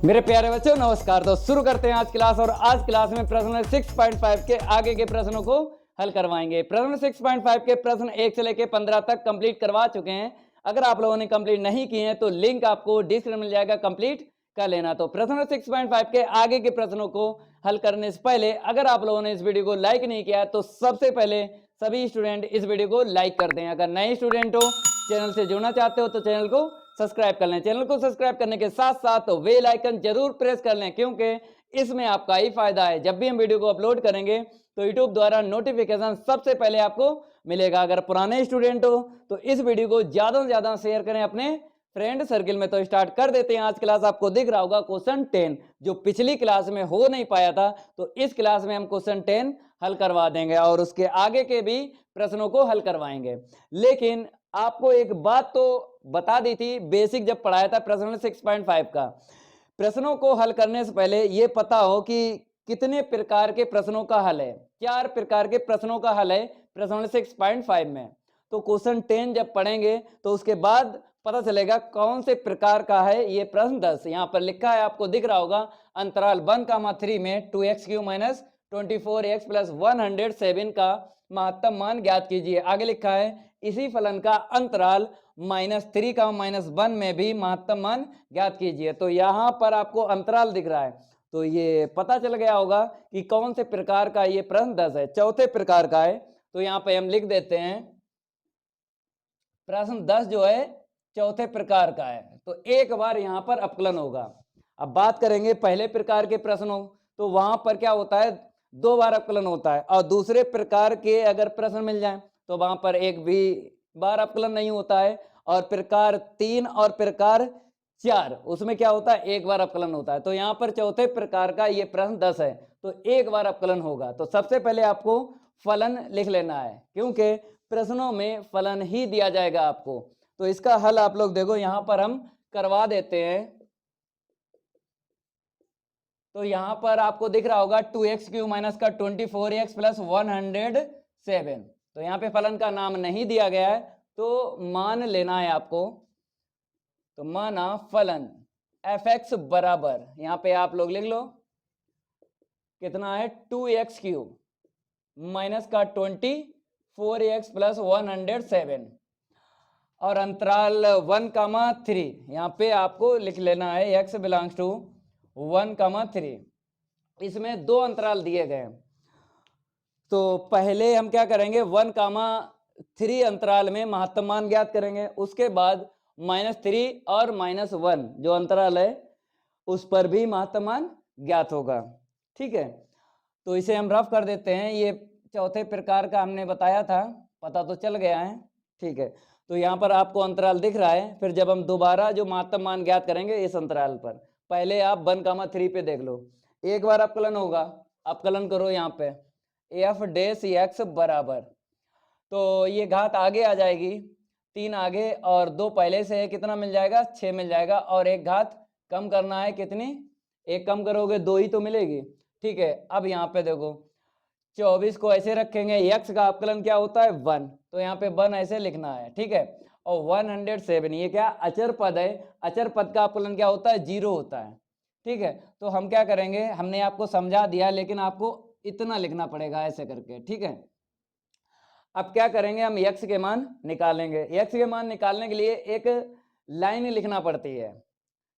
मेरे प्यारे बच्चों नमस्कार। तो शुरू करते हैं आज क्लास। और आज क्लास में प्रश्न 6.5 के आगे के प्रश्नों को हल करवाएंगे। प्रश्न 6.5 के प्रश्न 1 से लेकर 15 तक कंप्लीट करवा चुके हैं। अगर आप लोगों ने कंप्लीट नहीं किए हैं तो लिंक आपको डिस्क्रिप्शन में मिल जाएगा, कंप्लीट कर लेना। तो प्रश्न 6.5 के आगे के प्रश्नों को हल करने से पहले अगर आप लोगों ने इस वीडियो को लाइक नहीं किया तो सबसे पहले सभी स्टूडेंट इस वीडियो को लाइक कर दें। अगर नए स्टूडेंट हो, चैनल से जुड़ना चाहते हो तो चैनल को सब्सक्राइब कर लें। चैनल को सब्सक्राइब करने के साथ साथ बेल आइकन जरूर प्रेस कर लें, क्योंकि इसमें आपका ही फायदा है। जब भी हम वीडियो को अपलोड करेंगे तो यूट्यूब द्वारा नोटिफिकेशन सबसे पहले आपको मिलेगा। अगर पुराने स्टूडेंट हो तो इस वीडियो को ज्यादा से ज्यादा शेयर करें अपने फ्रेंड सर्किल में। तो स्टार्ट कर देते हैं। आज क्लास आपको दिख रहा होगा क्वेश्चन 10, जो पिछली क्लास में हो नहीं पाया था, तो इस क्लास में हम क्वेश्चन 10 हल करवा देंगे और उसके आगे के भी प्रश्नों को हल करवाएंगे। लेकिन आपको एक बात तो बता दी थी, बेसिक जब पढ़ाया था प्रश्न 6.5 का, प्रश्नों को हल करने से पहले ये पता हो कि कितने प्रकार के प्रश्नों का हल है। 4 प्रकार के प्रश्नों का हल है प्रश्न 6.5 में। तो क्वेश्चन 10 जब पढ़ेंगे तो उसके बाद पता चलेगा कौन से प्रकार का है ये प्रश्न 10। यहाँ पर लिखा है, आपको दिख रहा होगा, अंतराल 1,3 में 2x³ माइनस 24x प्लस 107 का महत्तम मान ज्ञात कीजिए। आगे लिखा है, इसी फलन का अंतराल -3 का -1 में भी महत्तम मान ज्ञात कीजिए। तो यहाँ पर आपको अंतराल दिख रहा है, तो ये पता चल गया होगा कि कौन से प्रकार का ये प्रश्न 10 है। चौथे प्रकार का है, तो यहाँ पे हम लिख देते हैं प्रश्न 10 जो है चौथे प्रकार का है। तो एक बार यहाँ पर अपकलन होगा। अब बात करेंगे पहले प्रकार के प्रश्नों, तो वहां पर क्या होता है, 2 बार अपकलन होता है। और दूसरे प्रकार के अगर प्रश्न मिल जाए तो वहां पर एक भी बार अपकलन नहीं होता है। और प्रकार 3 और प्रकार 4 उसमें क्या होता है, एक बार अपकलन होता है। तो यहाँ पर चौथे प्रकार का ये प्रश्न 10 है, तो एक बार अपकलन होगा। तो सबसे पहले आपको फलन लिख लेना है, क्योंकि प्रश्नों में फलन ही दिया जाएगा आपको। तो इसका हल आप लोग देखो, यहां पर हम करवा देते हैं। तो यहां पर आपको दिख रहा होगा 2x³ माइनस का 24x प्लस 107। तो यहाँ पे फलन का नाम नहीं दिया गया है, तो मान लेना है आपको। तो माना फलन fx बराबर, यहाँ पे आप लोग लिख लो कितना है, 2x³ माइनस का 24x प्लस 107 और अंतराल 1,3। यहाँ पे आपको लिख लेना है x बिलोंग्स टू 1,3। इसमें 2 अंतराल दिए गए। तो पहले हम क्या करेंगे, 1,3 अंतराल में महत्तम मान ज्ञात करेंगे। उसके बाद -3 और -1 जो अंतराल है उस पर भी महत्तम मान ज्ञात होगा। ठीक है, तो इसे हम रफ कर देते हैं। ये चौथे प्रकार का हमने बताया था, पता तो चल गया है। ठीक है, तो यहाँ पर आपको अंतराल दिख रहा है। फिर जब हम दोबारा जो महत्तम मान ज्ञात करेंगे इस अंतराल पर, पहले आप 1,3 पे देख लो, एक बार अपकलन होगा। अपकलन करो यहाँ पे f' बराबर, तो ये घात आगे आ जाएगी, 3 आगे और 2 पहले से है, कितना मिल जाएगा, 6 मिल जाएगा। और एक घात कम करना है, कितनी, एक कम करोगे 2 ही तो मिलेगी। ठीक है, अब यहाँ पे देखो 24 को ऐसे रखेंगे, x का अपकलन क्या होता है 1, तो यहाँ पे 1 ऐसे लिखना है। ठीक है, और 107 ये क्या अचर पद है, अचर पद का अपकलन क्या होता है, 0 होता है। ठीक है, तो हम क्या करेंगे, हमने आपको समझा दिया, लेकिन आपको इतना लिखना पड़ेगा ऐसे करके। ठीक है, अब क्या करेंगे, हम x के मान निकालेंगे। x के मान निकालने के लिए एक लाइन लिखना पड़ती है।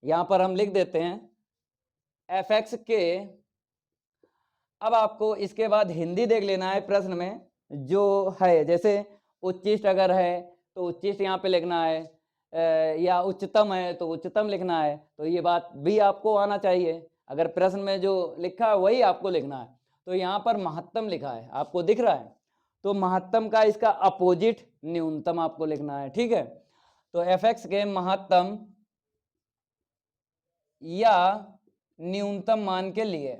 यहां पर हम लिख देते हैं fx के। अब आपको इसके बाद हिंदी देख लेना है प्रश्न में जो है, जैसे उच्चिष्ट अगर है तो उच्चिष्ट यहाँ पे लिखना है, या उच्चतम है तो उच्चतम लिखना है। तो ये बात भी आपको आना चाहिए, अगर प्रश्न में जो लिखा है वही आपको लिखना है। तो यहाँ पर महत्तम लिखा है, आपको दिख रहा है, तो महत्तम का इसका अपोजिट न्यूनतम आपको लिखना है। ठीक है, तो fx के महत्तम या न्यूनतम मान के लिए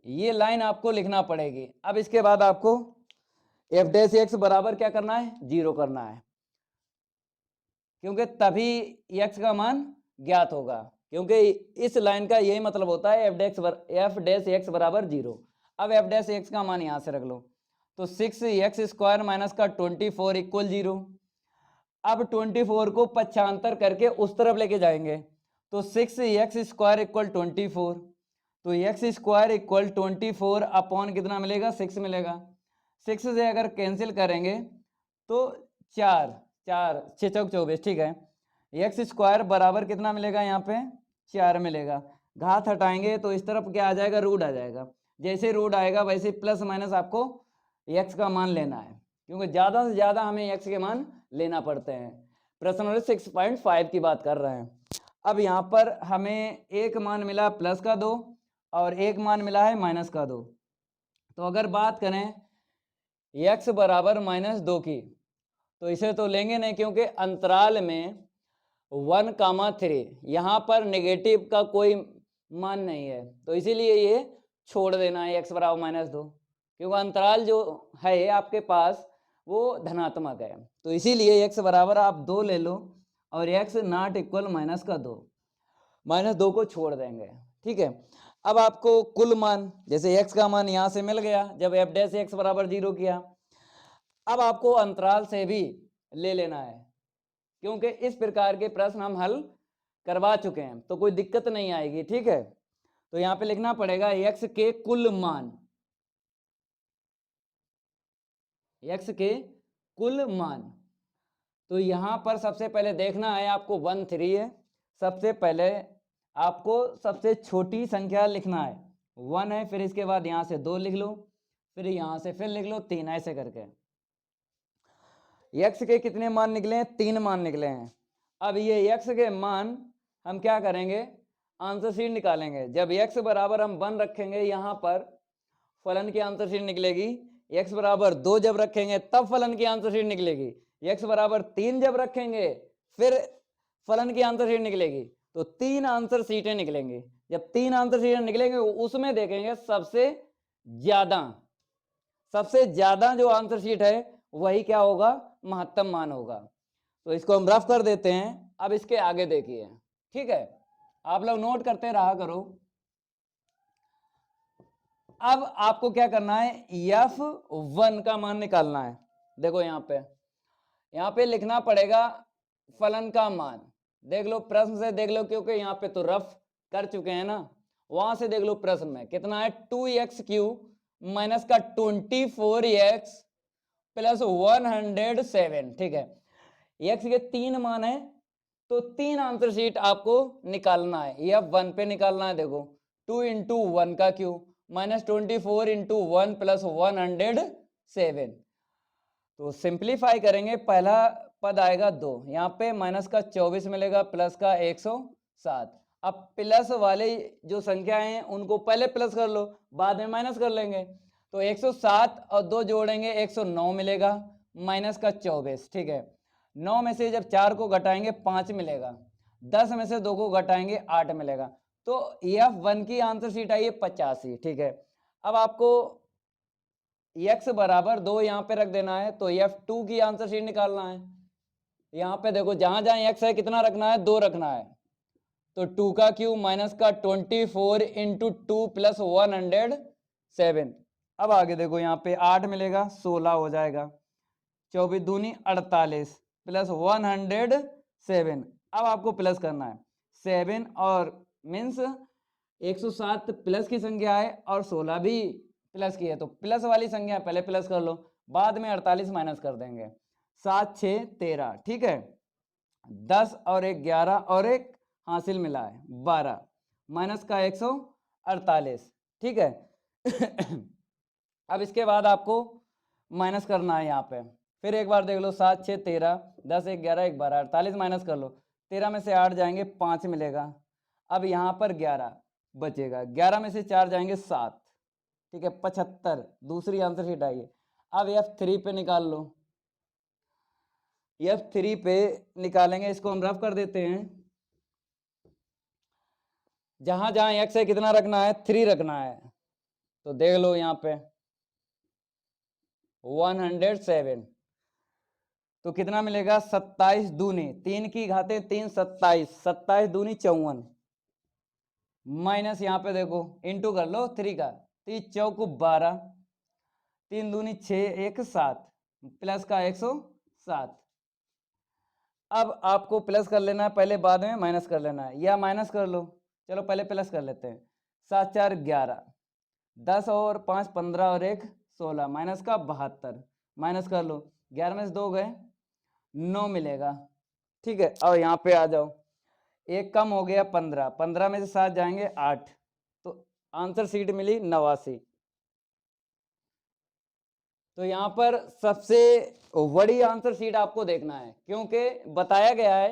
ये लाइन आपको लिखना पड़ेगी। अब इसके बाद आपको f' बराबर क्या करना है, 0 करना है, क्योंकि तभी x का मान ज्ञात होगा। क्योंकि इस लाइन का यही मतलब होता है f' बराबर 0। अब f' का मान यहां से रख लो, तो 6x² माइनस का 24 इक्वल 0। अब 24 को पक्षांतर करके उस तरफ लेके जाएंगे तो 6x² इक्वल 24, तो x² इक्वल 24 अपॉन कितना मिलेगा 6 मिलेगा। 6 से अगर कैंसिल करेंगे तो 4 4 6 चौक 24, ठीक है। x² बराबर कितना मिलेगा यहाँ पे 4 मिलेगा। घात हटाएंगे तो इस तरफ क्या आ जाएगा रूट आ जाएगा। जैसे रूट आएगा वैसे प्लस माइनस आपको x का मान लेना है, क्योंकि ज़्यादा से ज़्यादा हमें x के मान लेना पड़ते हैं। प्रश्न नंबर 6.5 की बात कर रहे हैं। अब यहाँ पर हमें एक मान मिला प्लस का 2 और एक मान मिला है माइनस का 2। तो अगर बात करें x बराबर -2 की, तो इसे तो लेंगे नहीं क्योंकि अंतराल में 1,3 यहाँ पर नेगेटिव का कोई मान नहीं है, तो इसीलिए ये छोड़ देना है x बराबर -2, क्योंकि अंतराल जो है आपके पास वो धनात्मक है। तो इसीलिए x बराबर आप 2 ले लो और x नॉट इक्वल -2, -2 को छोड़ देंगे, ठीक है। अब आपको कुल मान, जैसे x का मान यहाँ से मिल गया जब f डैश x बराबर 0 किया। अब आपको अंतराल से भी ले लेना है, क्योंकि इस प्रकार के प्रश्न हम हल करवा चुके हैं तो कोई दिक्कत नहीं आएगी, ठीक है। तो यहाँ पे लिखना पड़ेगा x के कुल मान, x के कुल मान। तो यहाँ पर सबसे पहले देखना है आपको 1,3 है, सबसे पहले आपको सबसे छोटी संख्या लिखना है 1 है, फिर इसके बाद यहाँ से 2 लिख लो, फिर यहाँ से फिर लिख लो 3, ऐसे करके। x के कितने मान निकले हैं 3 मान निकले हैं। अब ये x के मान हम क्या करेंगे आंसर शीट निकालेंगे। जब x बराबर हम 1 रखेंगे यहाँ पर फलन की आंसर शीट निकलेगी, x बराबर 2 जब रखेंगे तब फलन की आंसर शीट निकलेगी, x बराबर 3 जब रखेंगे फिर फलन की आंसर शीट निकलेगी। तो 3 आंसर शीटें निकलेंगी। जब 3 आंसर शीटें निकलेंगे उसमें देखेंगे सबसे ज्यादा जो आंसर शीट है वही क्या होगा महत्तम मान होगा। तो इसको हम रफ कर देते हैं। अब इसके आगे देखिए, ठीक है, आप लोग नोट करते रहा करो। अब आपको क्या करना है f1 का मान निकालना है। देखो यहाँ पे लिखना पड़ेगा फलन का मान। देख लो प्रश्न से देख लो, क्योंकि यहाँ पे तो रफ कर चुके हैं ना, वहां से देख लो प्रश्न में कितना है 2x³ माइनस का 24x प्लस 107, ठीक है। x के 3 मान है तो 3 आंसर शीट आपको निकालना है। f1 पे निकालना है। देखो 2 × 1 का क्यूब -24 × 1 प्लस 107। तो सिंप्लीफाई करेंगे, पहला पद आएगा 2, यहाँ पे माइनस का 24 मिलेगा प्लस का 107। अब प्लस वाले जो संख्या हैं उनको पहले प्लस कर लो, बाद में माइनस कर लेंगे। तो 107 और 2 जोड़ेंगे 109 मिलेगा माइनस का 24, ठीक है। 9 में से जब 4 को घटाएंगे 5 मिलेगा, 10 में से 2 को घटाएंगे 8 मिलेगा। तो f1 की आंसर शीट आई है 85, ठीक है। अब आपको x बराबर 2 यहाँ पे रख देना है, तो f2 की आंसर शीट निकालना है। यहाँ पे देखो जहां जहां x है कितना रखना है 2 रखना है। तो 2 का क्यूब माइनस का 24 × 2 प्लस 107। अब आगे देखो यहाँ पे 8 मिलेगा 16 हो जाएगा, 24 दूनी 48 प्लस 107। अब आपको प्लस करना है 7 और मीन्स 107 प्लस की संख्या है और 16 भी प्लस की है, तो प्लस वाली संख्या पहले प्लस कर लो, बाद में 48 माइनस कर देंगे। 7 6 13, ठीक है। 10 और 1 11 और 1 हासिल मिला है 12 माइनस का 148, ठीक है। अब इसके बाद आपको माइनस करना है यहाँ पे, फिर एक बार देख लो 7 6 13 10 1 11 1 12 48 माइनस कर लो, 13 में से 8 जाएंगे 5 मिलेगा। अब यहाँ पर 11 बचेगा, 11 में से 4 जाएंगे 7, ठीक है 75। दूसरी आंसर शीट आई है। अब f3 पे निकाल लो, f3 पे निकालेंगे, इसको हम रफ कर देते हैं। जहां जहां x है कितना रखना है 3 रखना है, तो देख लो यहाँ पे 107। तो कितना मिलेगा 27 दूनी 3 की घाते 3 27, 27 दूनी 54 माइनस यहाँ पे देखो इंटू कर लो 3 का, 3 चौक 12, 3 दूनी 6 1 7 प्लस का 107। अब आपको प्लस कर लेना है पहले, बाद में माइनस कर लेना है, या माइनस कर लो। चलो पहले प्लस कर लेते हैं। 7 4 11, 10 और 5 15 और 1 16, माइनस का 72, माइनस कर लो। 11 में से 2 गए, 9 मिलेगा। ठीक है, और यहाँ पे आ जाओ, एक कम हो गया 15, 15 में से 7 जाएंगे 8, तो आंसर शीट मिली 89। तो यहाँ पर सबसे बड़ी आंसर शीट आपको देखना है, क्योंकि बताया गया है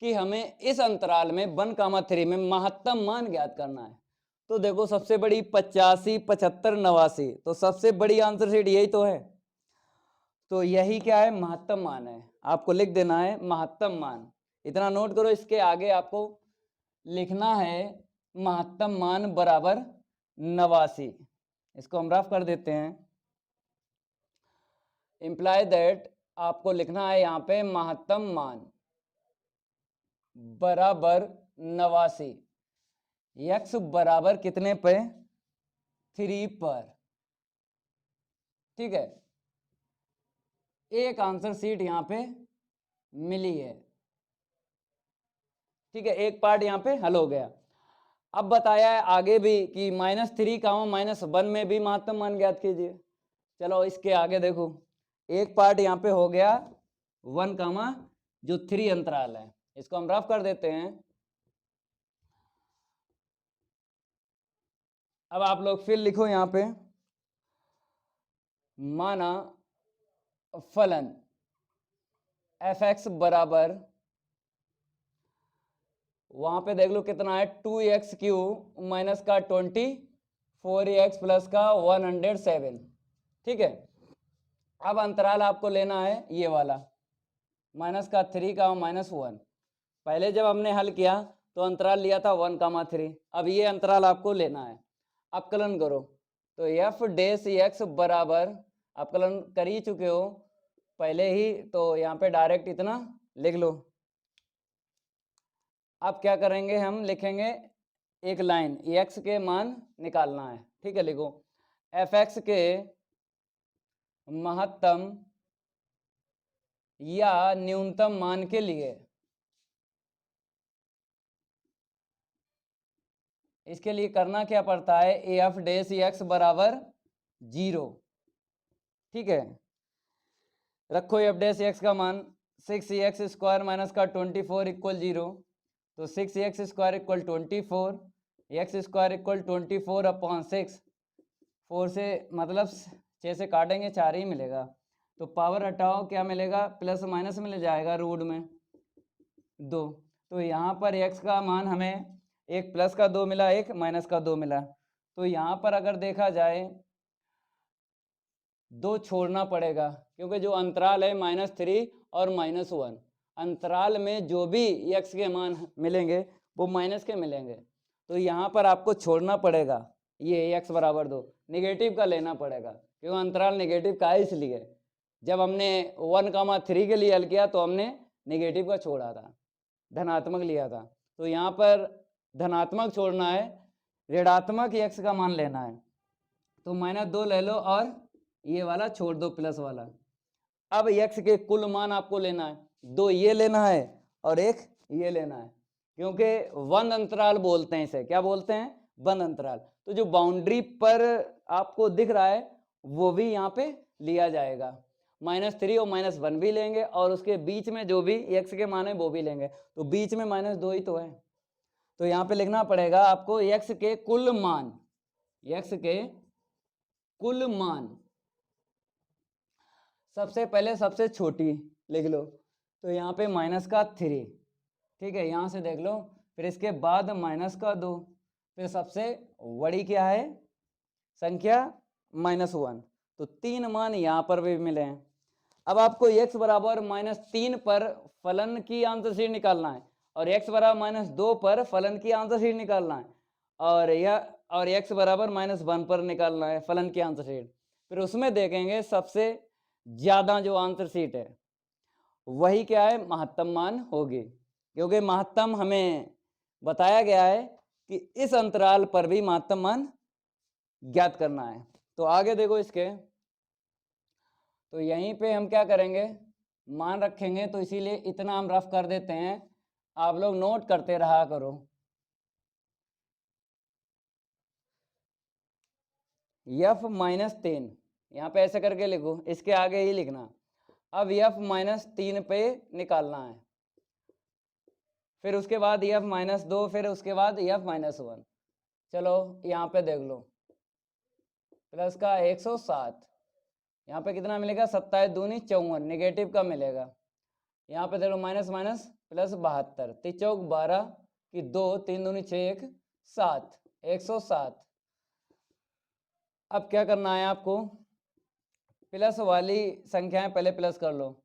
कि हमें इस अंतराल में 1, 3 में महत्तम मान ज्ञात करना है। तो देखो सबसे बड़ी 85, 75, 89, तो सबसे बड़ी आंसर शीट यही तो है। तो यही क्या है, महत्तम मान है। आपको लिख देना है महत्तम मान, इतना नोट करो। इसके आगे आपको लिखना है महत्तम मान बराबर 89। इसको हम रफ कर देते हैं। इंप्लाई दैट आपको लिखना है यहाँ पे महत्तम मान बराबर 89, x बराबर कितने पे, 3 पर। ठीक है, एक आंसर शीट यहाँ पे मिली है। ठीक है, एक पार्ट यहाँ पे हल हो गया। अब बताया है आगे भी कि -3, -1 में भी महत्तम मान ज्ञात कीजिए। चलो इसके आगे देखो, एक पार्ट यहाँ पे हो गया 1, जो 3 अंतराल है, इसको हम रफ कर देते हैं। अब आप लोग फिर लिखो यहाँ पे, माना फलन f(x) बराबर, वहां पे देख लो कितना है, 2x³ माइनस का 24x प्लस का 107। ठीक है, अब अंतराल आपको लेना है ये वाला, -3, -1। पहले जब हमने हल किया तो अंतराल लिया था 1, 3। अब ये अंतराल आपको लेना है। अपकलन करो तो f' बराबर, अपकलन कर ही चुके हो पहले ही, तो यहाँ पे डायरेक्ट इतना लिख लो। अब क्या करेंगे, हम लिखेंगे एक लाइन, x के मान निकालना है। ठीक है, लिखो f(x) के महत्तम या न्यूनतम मान के लिए, इसके लिए करना क्या पड़ता है, f' बराबर 0। ठीक है, रखो f' का मान 6x² माइनस का 24 इक्वल 0, तो 6x² equal 24, x² equal 24 upon 6, 4 से मतलब 6 से काटेंगे 4 ही मिलेगा, तो पावर हटाओ क्या मिलेगा, प्लस माइनस मिल जाएगा रूट में 2। तो यहाँ पर x का मान हमें एक प्लस का 2 मिला, एक माइनस का 2 मिला। तो यहाँ पर अगर देखा जाए 2 छोड़ना पड़ेगा, क्योंकि जो अंतराल है -3 और -1, अंतराल में जो भी x के मान मिलेंगे वो माइनस के मिलेंगे। तो यहाँ पर आपको छोड़ना पड़ेगा, ये x बराबर 2 निगेटिव का लेना पड़ेगा, क्योंकि अंतराल निगेटिव का है। इसलिए जब हमने 1, 3 के लिए हल किया तो हमने निगेटिव का छोड़ा था, धनात्मक लिया था। तो यहाँ पर धनात्मक छोड़ना है, ऋणात्मक x का मान लेना है। तो -2 ले लो और ये वाला छोड़ दो, प्लस वाला। अब x के कुल मान आपको लेना है, 2 ये लेना है और 1 ये लेना है, क्योंकि बंद अंतराल बोलते हैं इसे। क्या बोलते हैं, बंद अंतराल। तो जो बाउंड्री पर आपको दिख रहा है वो भी यहाँ पे लिया जाएगा, -3 और -1 भी लेंगे, और उसके बीच में जो भी x के मान है वो भी लेंगे। तो बीच में -2 ही तो है, तो यहाँ पे लिखना पड़ेगा आपको x के कुल मान, x के कुल मान। सबसे पहले सबसे छोटी लिख लो, तो यहाँ पे -3। ठीक है, यहाँ से देख लो, फिर इसके बाद -2, फिर सबसे बड़ी क्या है संख्या, -1। तो 3 मान यहाँ पर भी मिले हैं। अब आपको x बराबर -3 पर फलन की आंसर शीट निकालना है, और x बराबर -2 पर फलन की आंसर शीट निकालना है, और x बराबर -1 पर निकालना है फलन की आंसर शीट। फिर उसमें देखेंगे सबसे ज्यादा जो आंसर शीट है वही क्या है, महत्तम मान होगी, क्योंकि महत्तम हमें बताया गया है कि इस अंतराल पर भी महत्तम मान ज्ञात करना है। तो आगे देखो इसके, तो यहीं पे हम क्या करेंगे, मान रखेंगे, तो इसीलिए इतना हम रफ कर देते हैं, आप लोग नोट करते रहा करो। f माइनस 3, यहाँ पे ऐसे करके लिखो, इसके आगे ही लिखना। अब f माइनस 3 पे निकालना है, फिर उसके बाद f माइनस 2, फिर उसके बाद f माइनस 1। चलो यहाँ पे देख लो, प्लस का 107, यहाँ पे कितना मिलेगा, 27 दूनी 54, निगेटिव का मिलेगा। यहाँ पे देखो माइनस माइनस प्लस 72, 3 चौक 12 की 2, 3 दूनी 6, 1 7, 107। अब क्या करना है आपको, प्लस वाली संख्याएं पहले प्लस कर लो,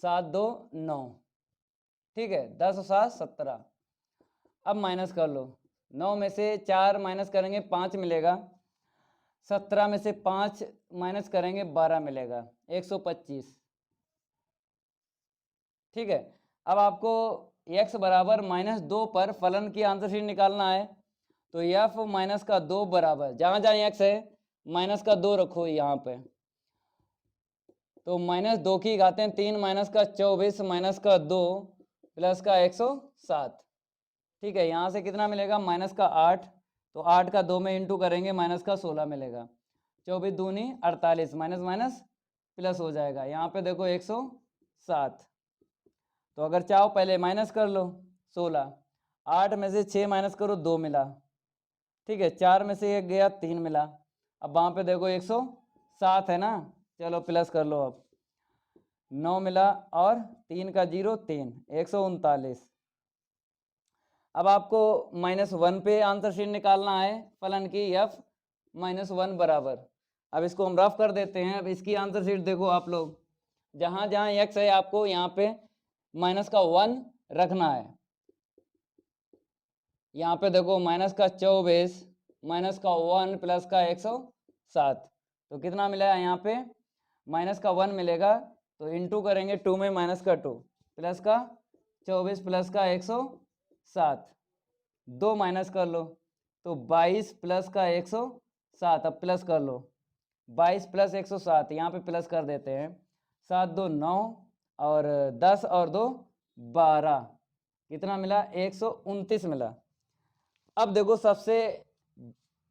7 2 9, ठीक है, 10 और 7 17। अब माइनस कर लो, 9 में से 4 माइनस करेंगे 5 मिलेगा, 17 में से 5 माइनस करेंगे 12 मिलेगा, 125, ठीक है। अब आपको x बराबर माइनस 2 पर फलन की आंसर निकालना है, तो f माइनस का 2 बराबर, जहां जहां x है माइनस का 2 रखो यहाँ पे, तो माइनस 2 की घातें 3 माइनस का 24 माइनस का 2 प्लस का 107, ठीक है। यहाँ से कितना मिलेगा, माइनस का 8, तो 8 का 2 में इंटू करेंगे, माइनस का 16 मिलेगा, 24 दूनी 48, माइनस माइनस प्लस हो जाएगा, यहाँ पे देखो 107। तो अगर चाहो पहले माइनस कर लो, 16, 8 में से 6 माइनस करो 2 मिला, ठीक है, 4 में से 1 गया 3 मिला। अब वहाँ पे देखो 107 है ना, चलो प्लस कर लो, अब 9 मिला और 3 का 0 3, 139। अब आपको -1 पे आंसर शीट निकालना है फलन की, f -1 बराबर। अब इसको हम रफ कर देते हैं। अब इसकी आंसर शीट देखो आप लोग, जहाँ जहाँ x है आपको यहाँ पे माइनस का 1 रखना है। यहाँ पे देखो माइनस का 24 माइनस का 1 प्लस का 107, तो कितना मिला है यहाँ पे, माइनस का 1 मिलेगा, तो इंटू करेंगे 2 में माइनस का 2 प्लस का 24 प्लस का 107, 2 माइनस कर लो, तो 22 प्लस का 107। अब प्लस कर लो, 22 प्लस 107, यहाँ पे प्लस कर देते हैं, 7 2 9 और 10 और 2 12, कितना मिला, 129 मिला। अब देखो सबसे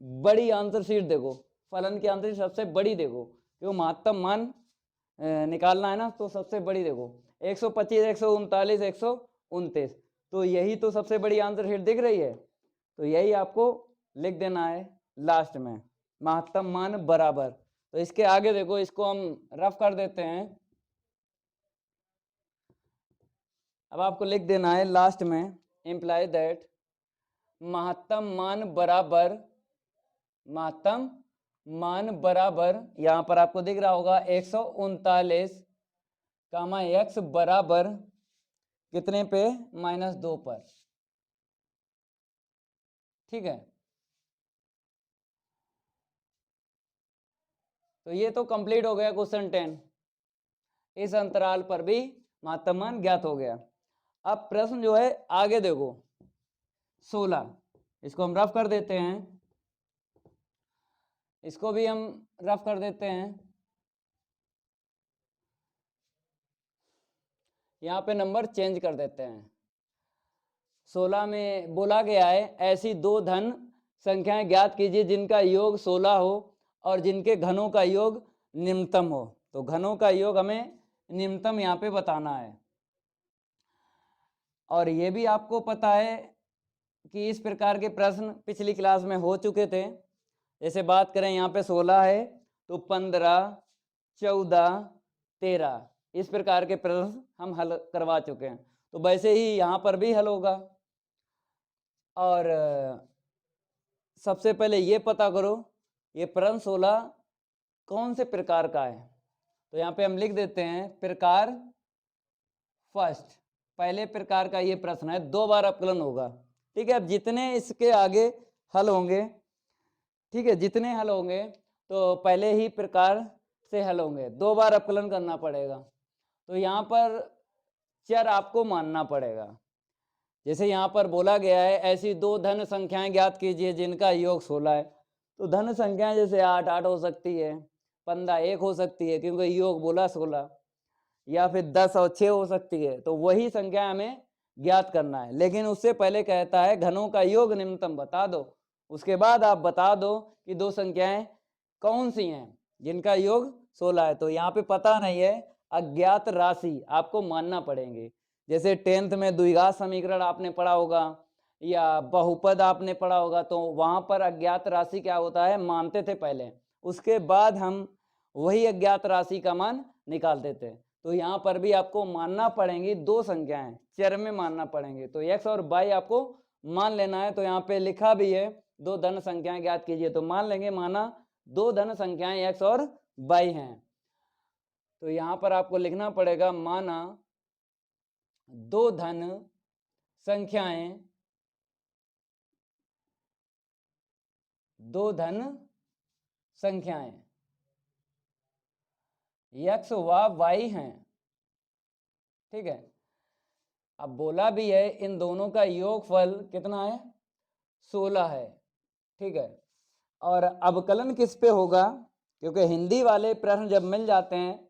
बड़ी आंसर शीट देखो, फलन की आंसर शीट सबसे बड़ी देखो, क्यों महत्तम मान निकालना है ना, तो सबसे बड़ी देखो 125 139 129, तो यही तो सबसे बड़ी आंसर शीट दिख रही है, तो यही आपको लिख देना है लास्ट में, महत्तम मान बराबर। तो इसके आगे देखो, इसको हम रफ कर देते हैं। अब आपको लिख देना है लास्ट में, इम्प्लाई दैट महत्तम मान बराबर, महत्तम मान बराबर, यहां पर आपको दिख रहा होगा 139 कामा x बराबर कितने पे, -2 पर, ठीक है। तो ये तो कंप्लीट हो गया क्वेश्चन 10, इस अंतराल पर भी महत्तम मान ज्ञात हो गया। अब प्रश्न जो है आगे देखो 16, इसको हम रफ कर देते हैं, इसको भी हम रफ कर देते हैं। यहाँ पे नंबर चेंज कर देते हैं। 16 में बोला गया है, ऐसी दो धन संख्याएं ज्ञात कीजिए जिनका योग 16 हो और जिनके घनों का योग निम्नतम हो। तो घनों का योग हमें निम्नतम यहाँ पे बताना है। और ये भी आपको पता है कि इस प्रकार के प्रश्न पिछली क्लास में हो चुके थे। जैसे बात करें यहाँ पे 16 है तो 15, 14, 13 इस प्रकार के प्रश्न हम हल करवा चुके हैं। तो वैसे ही यहाँ पर भी हल होगा। और सबसे पहले ये पता करो ये प्रश्न 16 कौन से प्रकार का है। तो यहाँ पे हम लिख देते हैं प्रकार फर्स्ट, पहले प्रकार का ये प्रश्न है, 2 बार अपकलन होगा, ठीक है। अब जितने इसके आगे हल होंगे, ठीक है, जितने हल होंगे तो पहले ही प्रकार से हल होंगे, 2 बार अपकलन करना पड़ेगा। तो यहाँ पर चर आपको मानना पड़ेगा। जैसे यहाँ पर बोला गया है ऐसी दो धन संख्याएं ज्ञात कीजिए जिनका योग 16 है, तो धन संख्याएं जैसे 8 8 हो सकती है, 15 1 हो सकती है, क्योंकि योग बोला 16। या फिर 10 और 6 हो सकती है, तो वही संख्या हमें ज्ञात करना है। लेकिन उससे पहले कहता है घनों का योग निम्नतम बता दो। उसके बाद आप बता दो कि दो संख्याएं कौन सी हैं जिनका योग 16 है। तो यहाँ पे पता नहीं है, अज्ञात राशि आपको मानना पड़ेंगे। जैसे 10th में द्विघात समीकरण आपने पढ़ा होगा या बहुपद आपने पढ़ा होगा, तो वहां पर अज्ञात राशि क्या होता है मानते थे पहले, उसके बाद हम वही अज्ञात राशि का मान निकालते थे। तो यहाँ पर भी आपको मानना पड़ेंगी दो संख्याएं, चर में मानना पड़ेंगे। तो x और y आपको मान लेना है। तो यहाँ पे लिखा भी है दो धन संख्याएं ज्ञात कीजिए, तो मान लेंगे माना दो धन संख्याएं x और y हैं। तो यहाँ पर आपको लिखना पड़ेगा माना दो धन संख्याएं, दो धन संख्याएं x व y हैं। ठीक है, अब बोला भी है इन दोनों का योगफल कितना है 16 है। ठीक है, और अवकलन किस पे होगा, क्योंकि हिंदी वाले प्रश्न जब मिल जाते हैं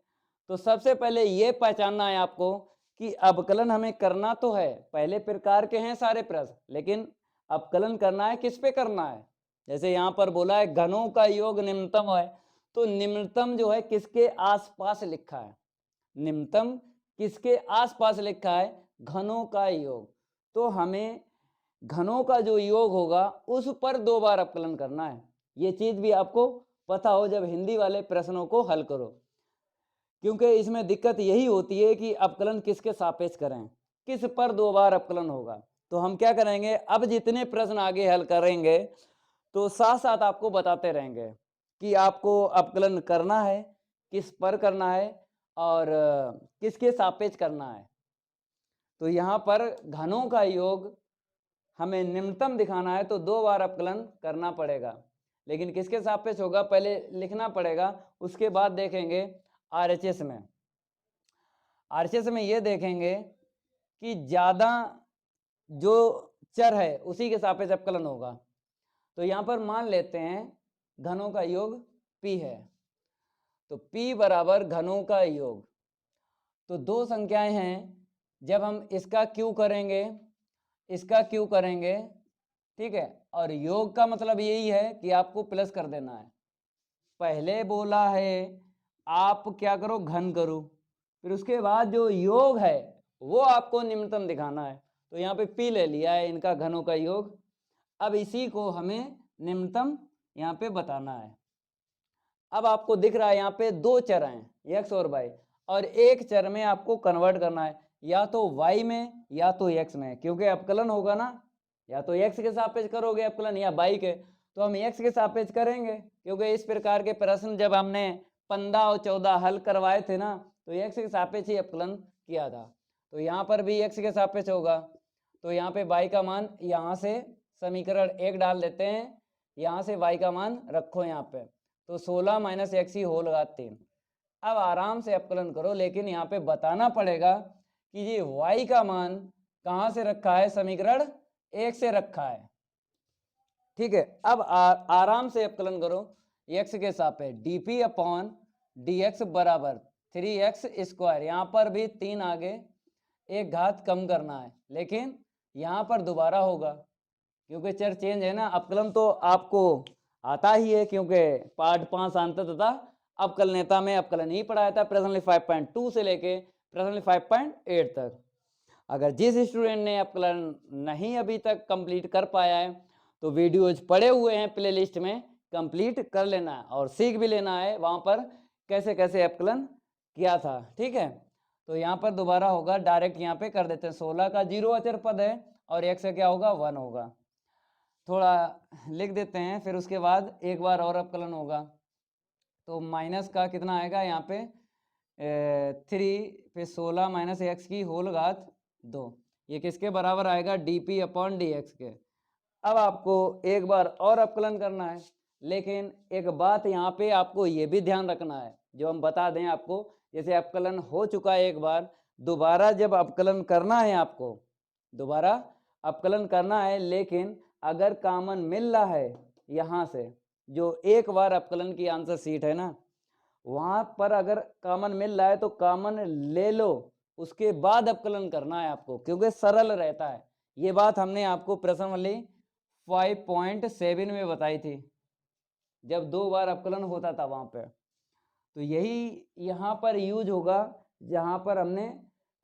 तो सबसे पहले ये पहचानना है आपको कि अवकलन हमें करना तो है, पहले प्रकार के हैं सारे प्रश्न, लेकिन अवकलन करना है किस पे करना है। जैसे यहाँ पर बोला है घनों का योग निम्नतम है, तो निम्नतम जो है किसके आसपास लिखा है, निम्नतम किसके आसपास लिखा है, घनों का योग। तो हमें घनों का जो योग होगा उस पर दो बार अवकलन करना है। ये चीज भी आपको पता हो जब हिंदी वाले प्रश्नों को हल करो, क्योंकि इसमें दिक्कत यही होती है कि अवकलन किसके सापेक्ष करें, किस पर दो बार अवकलन होगा। तो हम क्या करेंगे, अब जितने प्रश्न आगे हल करेंगे तो साथ साथ आपको बताते रहेंगे कि आपको अवकलन करना है, किस पर करना है और किसके सापेक्ष करना है। तो यहाँ पर घनों का योग हमें निम्नतम दिखाना है तो दो बार अवकलन करना पड़ेगा, लेकिन किसके सापेक्ष होगा पहले लिखना पड़ेगा, उसके बाद देखेंगे आरएचएस में। आरएचएस में ये देखेंगे कि ज्यादा जो चर है उसी के सापेक्ष अवकलन होगा। तो यहाँ पर मान लेते हैं घनों का योग p है, तो p बराबर घनों का योग। तो दो संख्याएं हैं, जब हम इसका क्यू करेंगे इसका क्यू करेंगे, ठीक है, और योग का मतलब यही है कि आपको प्लस कर देना है। पहले बोला है आप क्या करो घन करो, फिर उसके बाद जो योग है वो आपको निम्नतम दिखाना है। तो यहाँ पे p ले लिया है इनका घनों का योग, अब इसी को हमें निम्नतम यहाँ पे बताना है। अब आपको दिख रहा है यहाँ पे दो चर हैं x और y, और एक चर में आपको कन्वर्ट करना है, या तो y में या तो x में, क्योंकि अवकलन होगा ना, या तो x के सापेक्ष करोगे अवकलन या y के। तो हम x के सापेक्ष करेंगे, क्योंकि इस प्रकार के प्रश्न जब हमने 15 और 14 हल करवाए थे ना, तो x के सापेक्ष ही अवकलन किया था। तो यहाँ पर भी x के सापेक्ष होगा। तो यहाँ पे y का मान यहाँ से समीकरण 1 डाल देते हैं, यहाँ से y का मान रखो यहाँ पे, तो 16 माइनस x ही होल घात 3। अब आराम से अवकलन करो, लेकिन यहाँ पे बताना पड़ेगा कि ये y का मान कहाँ से रखा है, समीकरण 1 से रखा है। ठीक है, अब आराम से अवकलन करो, x के सापेक्ष dp अपॉन dx बराबर 3x स्क्वायर, यहाँ पर भी 3 आगे एक घात कम करना है, लेकिन यहाँ पर दोबारा होगा क्योंकि चर चेंज है ना। अवकलन तो आपको आता ही है, क्योंकि पार्ट 5 अंत तथा अवकलनीयता में अवकलन ही पढ़ाया था, प्रेजेंटली 5.2 से लेके प्रेजेंटली 5.8 तक। अगर जिस स्टूडेंट ने अवकलन नहीं अभी तक कंप्लीट कर पाया है तो वीडियोज पड़े हुए हैं प्लेलिस्ट में, कंप्लीट कर लेना है और सीख भी लेना है वहां पर कैसे कैसे अवकलन किया था। ठीक है, तो यहाँ पर दोबारा होगा, डायरेक्ट यहाँ पे कर देते हैं। 16 का 0 अचर पद है और x का क्या होगा 1 होगा, थोड़ा लिख देते हैं, फिर उसके बाद एक बार और अवकलन होगा। तो माइनस का कितना आएगा यहाँ पे 3 फिर 16 माइनस एक्स की होल घात 2, ये किसके बराबर आएगा dp अपॉन dx के। अब आपको एक बार और अवकलन करना है, लेकिन एक बात यहाँ पे आपको ये भी ध्यान रखना है जो हम बता दें आपको, जैसे अवकलन हो चुका है एक बार, दोबारा जब अवकलन करना है आपको दोबारा अवकलन करना है, लेकिन अगर कॉमन मिल रहा है यहाँ से जो एक बार अवकलन की आंसर शीट है ना वहां पर अगर कॉमन मिल रहा है तो कॉमन ले लो, उसके बाद अवकलन करना है आपको, क्योंकि सरल रहता है। ये बात हमने आपको प्रश्न वाली 5.7 में बताई थी, जब 2 बार अवकलन होता था वहां पे। तो यही यहाँ पर यूज होगा, जहां पर हमने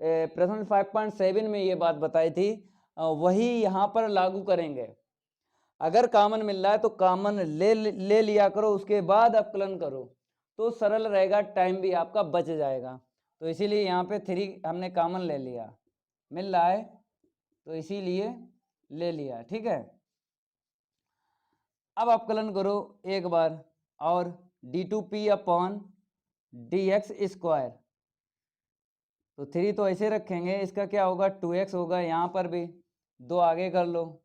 प्रश्न 5.7 में ये बात बताई थी, वही यहाँ पर लागू करेंगे। अगर कॉमन मिल रहा है तो कॉमन ले लिया करो, उसके बाद अवकलन करो, तो सरल रहेगा, टाइम भी आपका बच जाएगा। तो इसीलिए यहाँ पे 3 हमने कॉमन ले लिया, मिल रहा है तो इसीलिए ले लिया, ठीक है। अब अवकलन करो एक बार और, d2p अपॉन dx स्क्वायर। तो 3 तो ऐसे रखेंगे, इसका क्या होगा 2x होगा, यहाँ पर भी 2 आगे कर लो,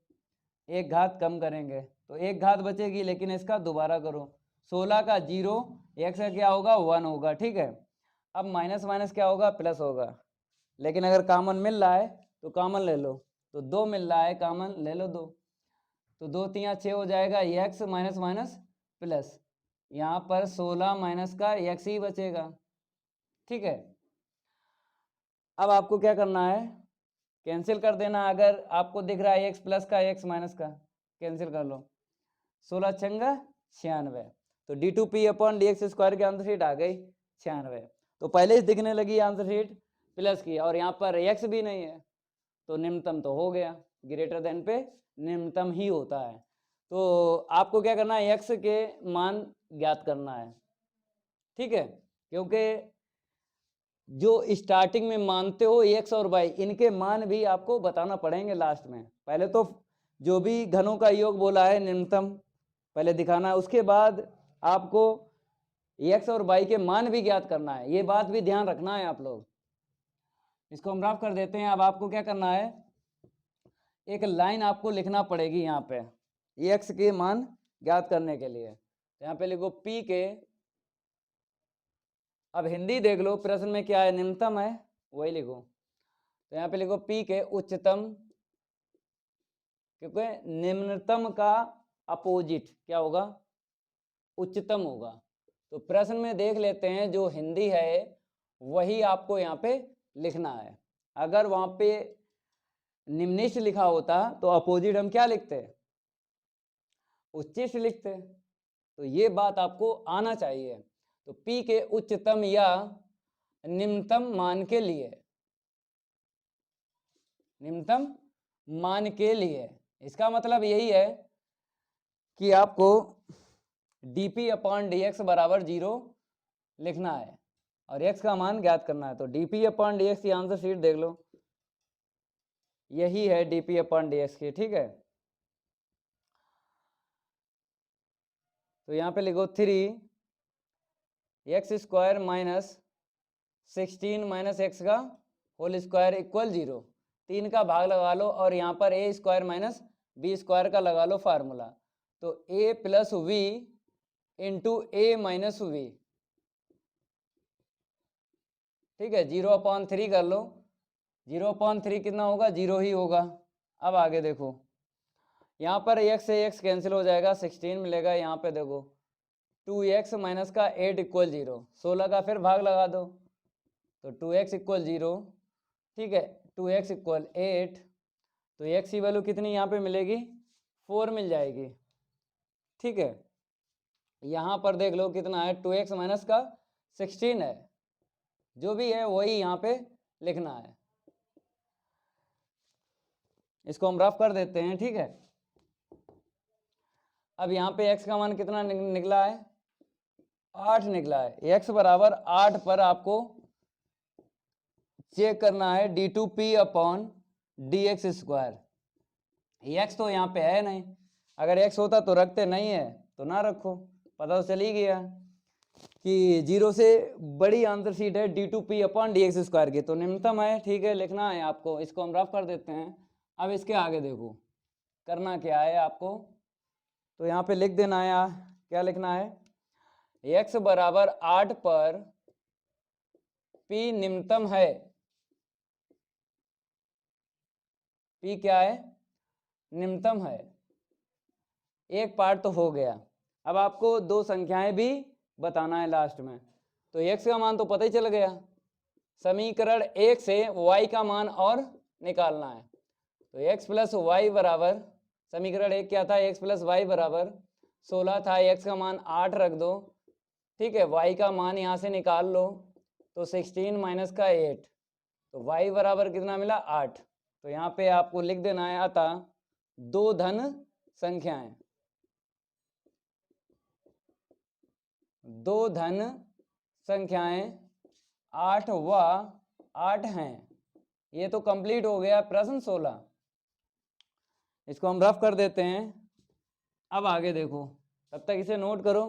एक घात कम करेंगे तो एक घात बचेगी, लेकिन इसका दोबारा करो, 16 का 0, x का क्या होगा 1 होगा, ठीक है। अब माइनस माइनस क्या होगा प्लस होगा, लेकिन अगर कॉमन मिल रहा है तो कॉमन ले लो, तो 2 मिल रहा है कॉमन ले लो 2, तो 2 3 6 हो जाएगा, x माइनस माइनस प्लस, यहाँ पर 16 माइनस का x ही बचेगा, ठीक है। अब आपको क्या करना है, कैंसिल कर देना, अगर आपको दिख रहा है x प्लस का x माइनस का, कैंसिल कर लो, 16 छंगा 96, तो d2p अपॉन dx स्क्वायर की आंसर शीट आ गई 96। तो पहले ही दिखने लगी आंसर शीट प्लस की, और यहाँ पर x भी नहीं है, तो निम्नतम तो हो गया, ग्रेटर देन पे निम्नतम ही होता है। तो आपको क्या करना है, x के मान ज्ञात करना है, ठीक है, क्योंकि जो स्टार्टिंग में मानते हो x और y, इनके मान भी आपको बताना पड़ेंगे लास्ट में। पहले तो जो भी घनों का योग बोला है निम्नतम पहले दिखाना है, उसके बाद आपको x और y के मान भी ज्ञात करना है, ये बात भी ध्यान रखना है आप लोग। इसको हम रफ कर देते हैं। अब आपको क्या करना है, एक लाइन आपको लिखना पड़ेगी यहाँ पे x के मान ज्ञात करने के लिए। यहाँ पे लिखो p के, अब हिंदी देख लो प्रश्न में क्या है, निम्नतम है वही लिखो, तो यहाँ पे लिखो p के उच्चतम, क्योंकि निम्नतम का अपोजिट क्या होगा उच्चतम होगा। तो प्रश्न में देख लेते हैं, जो हिंदी है वही आपको यहाँ पे लिखना है। अगर वहां पे निम्निष्ठ लिखा होता तो अपोजिट हम क्या लिखते, उच्चिष्ठ लिखते, तो ये बात आपको आना चाहिए। तो P के उच्चतम या निम्नतम मान के लिए, निम्नतम मान के लिए, इसका मतलब यही है कि आपको dp अपॉन dx बराबर 0 लिखना है और x का मान ज्ञात करना है। तो dp अपॉन dx की आंसर शीट देख लो, यही है dp अपॉन dx की, ठीक है। तो यहाँ पे लिखो 3x square minus 16 minus X का होल स्क्वायर इक्वल 0, 3 का भाग लगा लो और यहाँ पर a square minus B square का लगा लो फार्मूला, तो a plus V into A minus V, ठीक है। 0/3 कर लो, 0/3 कितना होगा 0 ही होगा। अब आगे देखो, यहाँ पर x से x कैंसिल हो जाएगा, 16 मिलेगा, यहाँ पे देखो 2x माइनस का 8 इक्वल 0, 16 का फिर भाग लगा दो, तो 2x इक्वल 0, ठीक है, 2x इक्वल 8, तो x की वैल्यू कितनी यहाँ पे मिलेगी 4 मिल जाएगी, ठीक है। यहाँ पर देख लो कितना है 2x माइनस का 16 है, जो भी है वही यहाँ पे लिखना है। इसको हम रफ कर देते हैं, ठीक है। अब यहाँ पे x का मान कितना निकला है 8 निकला है, x बराबर 8 पर आपको चेक करना है d2p upon dx square. x तो यहाँ पे है नहीं, अगर x होता तो रखते, नहीं है तो ना रखो, पता तो चल ही गया कि 0 से बड़ी आंसर शीट है d2p अपॉन dx स्क्वायर की, तो निम्नतम है, ठीक है, लिखना है आपको। इसको हम रफ कर देते हैं। अब इसके आगे देखो करना क्या है आपको, तो यहाँ पे लिख देना है, क्या लिखना है, x बराबर 8 पर p निम्नतम है, p क्या है निम्नतम है, एक पार्ट तो हो गया। अब आपको दो संख्याएं भी बताना है लास्ट में, तो x का मान तो पता ही चल गया। समीकरण 1 से y का मान और निकालना है। तो x प्लस वाई बराबर, समीकरण 1 क्या था, x प्लस वाई बराबर 16 था, x का मान 8 रख दो, ठीक है। y का मान यहाँ से निकाल लो, तो 16 माइनस का 8, तो y बराबर कितना मिला, 8। तो यहाँ पे आपको लिख देना है, अतः दो धन संख्याएं, दो धन संख्याएं 8 व 8 हैं। ये तो कंप्लीट हो गया प्रश्न 16। इसको हम रफ कर देते हैं। अब आगे देखो, तब तक इसे नोट करो।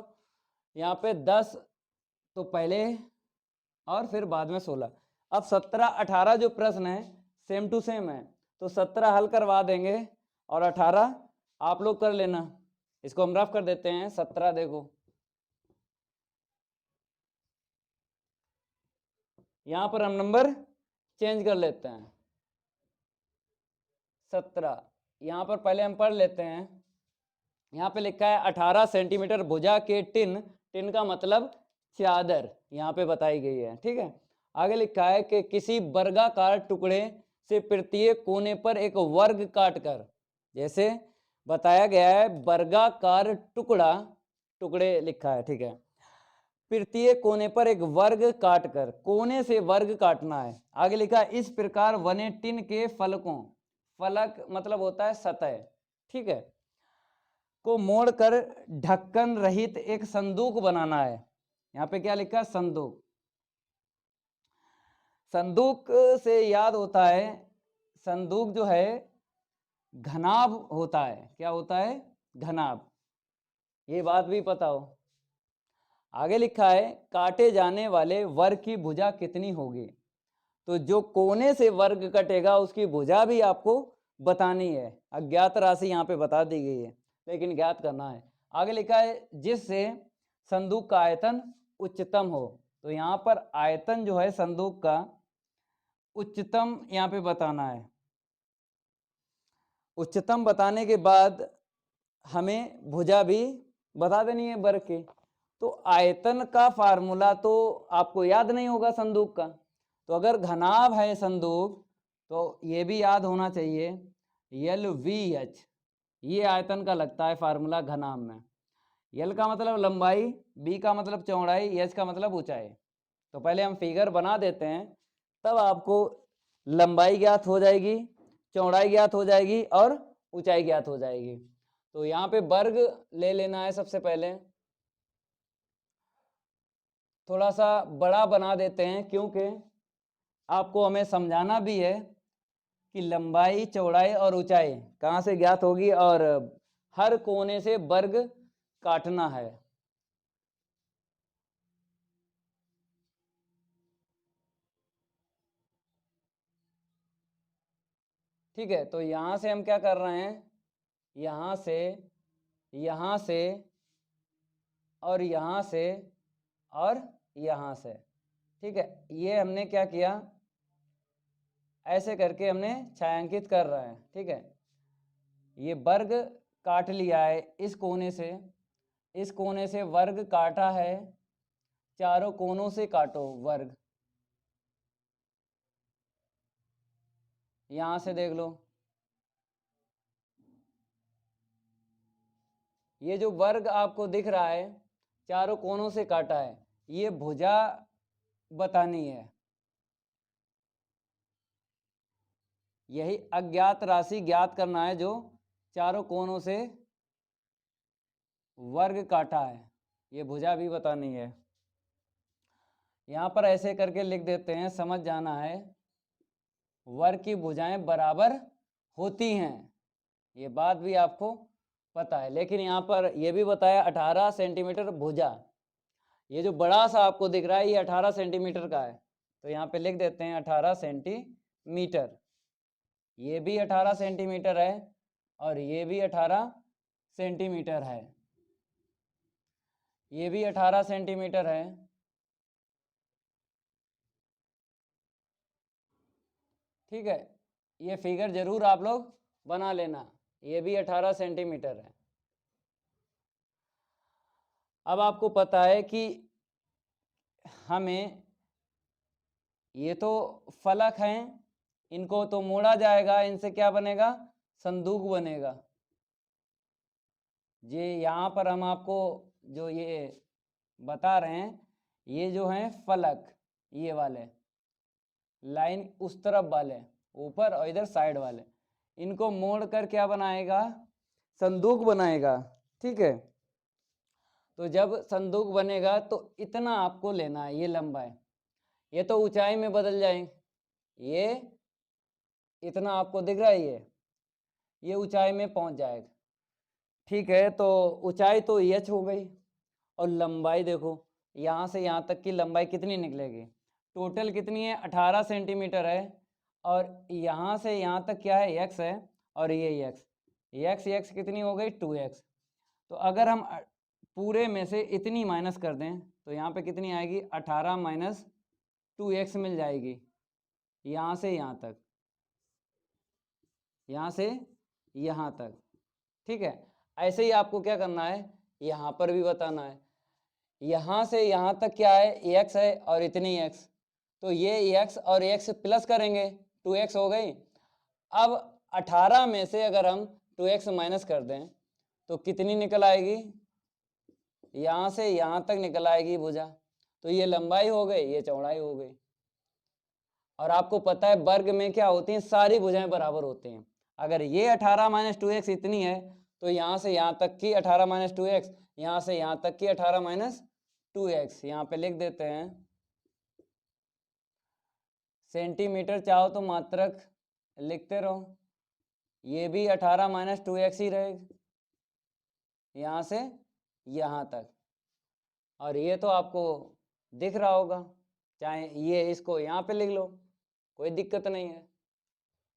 यहाँ पे 10 तो पहले और फिर बाद में 16। अब 17 18 जो प्रश्न है सेम टू सेम है, तो 17 हल करवा देंगे और 18 आप लोग कर लेना। इसको हम रफ कर देते हैं। 17 देखो, यहां पर हम नंबर चेंज कर लेते हैं। 17 यहां पर पहले हम पढ़ लेते हैं। यहाँ पे लिखा है 18 सेंटीमीटर भुजा के टिन, टिन का मतलब चादर यहाँ पे बताई गई है, ठीक है। आगे लिखा है कि किसी वर्गाकार टुकड़े से प्रत्येक कोने पर एक वर्ग काटकर, जैसे बताया गया है वर्गाकार टुकड़ा, टुकड़े लिखा है, ठीक है। प्रत्येक कोने पर एक वर्ग काटकर, कोने से वर्ग काटना है। आगे लिखा है इस प्रकार बने टिन के फलकों, फलक मतलब होता है सतह, ठीक है, को मोड़कर ढक्कन रहित एक संदूक बनाना है। यहाँ पे क्या लिखा है, संदूक। संदूक से याद होता है, संदूक जो है घनाभ होता है। क्या होता है, घनाभ, ये बात भी पता हो। आगे लिखा है काटे जाने वाले वर्ग की भुजा कितनी होगी। तो जो कोने से वर्ग कटेगा उसकी भुजा भी आपको बतानी है। अज्ञात राशि यहाँ पे बता दी गई है, लेकिन ज्ञात करना है। आगे लिखा है जिससे संदूक का आयतन उच्चतम हो। तो यहाँ पर आयतन जो है संदूक का उच्चतम यहाँ पे बताना है। उच्चतम बताने के बाद हमें भुजा भी बता देनी है वर्ग की। तो आयतन का फार्मूला तो आपको याद नहीं होगा संदूक का, तो अगर घनाभ है संदूक तो ये भी याद होना चाहिए, यल वी एच, ये आयतन का लगता है फार्मूला घनाभ में। यल का मतलब लंबाई, बी का मतलब चौड़ाई, एच का मतलब ऊंचाई। तो पहले हम फिगर बना देते हैं, तब आपको लंबाई ज्ञात हो जाएगी, चौड़ाई ज्ञात हो जाएगी और ऊंचाई ज्ञात हो जाएगी। तो यहाँ पे वर्ग ले लेना है। सबसे पहले थोड़ा सा बड़ा बना देते हैं, क्योंकि आपको हमें समझाना भी है कि लंबाई, चौड़ाई और ऊंचाई कहाँ से ज्ञात होगी और हर कोने से वर्ग काटना है। ठीक है, तो यहाँ से हम क्या कर रहे हैं, यहाँ से, यहाँ से और यहाँ से और यहाँ से, ठीक है। ये हमने क्या किया, ऐसे करके हमने छायांकित कर रहे हैं, ठीक है। ये वर्ग काट लिया है इस कोने से, इस कोने से वर्ग काटा है, चारों कोनों से काटो वर्ग। यहां से देख लो, ये जो वर्ग आपको दिख रहा है चारों कोनों से काटा है, ये भुजा बतानी है। यही अज्ञात राशि ज्ञात करना है जो चारों कोनों से वर्ग काटा है, ये भुजा भी बतानी है। यहां पर ऐसे करके लिख देते हैं, समझ जाना है। वर्ग की भुजाएं बराबर होती हैं, ये बात भी आपको पता है। लेकिन यहाँ पर यह भी बताया 18 सेंटीमीटर भुजा, ये जो बड़ा सा आपको दिख रहा है ये 18 सेंटीमीटर का है। तो यहाँ पे लिख देते हैं 18 सेंटीमीटर। ये भी 18 सेंटीमीटर है और ये भी 18 सेंटीमीटर है, ये भी 18 सेंटीमीटर है। ठीक है, ये फिगर जरूर आप लोग बना लेना, ये भी 18 सेंटीमीटर है। अब आपको पता है कि हमें ये तो फलक हैं, इनको तो मोड़ा जाएगा, इनसे क्या बनेगा, संदूक बनेगा। ये यहाँ पर हम आपको जो ये बता रहे हैं, ये जो हैं फलक, ये वाले लाइन उस तरफ वाले ऊपर और इधर साइड वाले, इनको मोड़ कर क्या बनाएगा, संदूक बनाएगा। ठीक है, तो जब संदूक बनेगा तो इतना आपको लेना है, ये लंबाई, ये तो ऊंचाई में बदल जाएंगे, ये इतना आपको दिख रहा है, ये ऊंचाई में पहुंच जाएगा। ठीक है, तो ऊंचाई तो h हो गई, और लंबाई देखो यहाँ से यहाँ तक की लंबाई कितनी निकलेगी, टोटल कितनी है, 18 सेंटीमीटर है, और यहाँ से यहाँ तक क्या है, x है, और ये x कितनी हो गई, 2x। तो अगर हम पूरे में से इतनी माइनस कर दें तो यहाँ पे कितनी आएगी, 18 माइनस 2x मिल जाएगी, यहाँ से यहाँ तक, यहाँ से यहाँ तक। ठीक है, ऐसे ही आपको क्या करना है, यहाँ पर भी बताना है, यहाँ से यहाँ तक क्या है, x है और इतनी x, तो ये x और x प्लस करेंगे, 2x हो गई। अब 18 में से अगर हम 2x माइनस कर दें तो कितनी निकल आएगी, यहाँ से यहाँ तक निकल आएगी भुजा, तो ये लंबाई हो गई, ये चौड़ाई हो गई। और आपको पता है वर्ग में क्या होती हैं, सारी भुजाएं बराबर होती हैं। अगर ये 18 माइनस 2x इतनी है तो यहाँ से यहाँ तक की 18 माइनस 2x, यहाँ से यहाँ तक की 18 माइनस 2x, यहाँ पे लिख देते हैं। सेंटीमीटर चाहो तो मात्रक लिखते रहो, ये भी 18 माइनस 2x ही रहेगा, यहाँ से यहाँ तक। और ये तो आपको दिख रहा होगा, चाहे ये इसको यहाँ पे लिख लो, कोई दिक्कत नहीं है।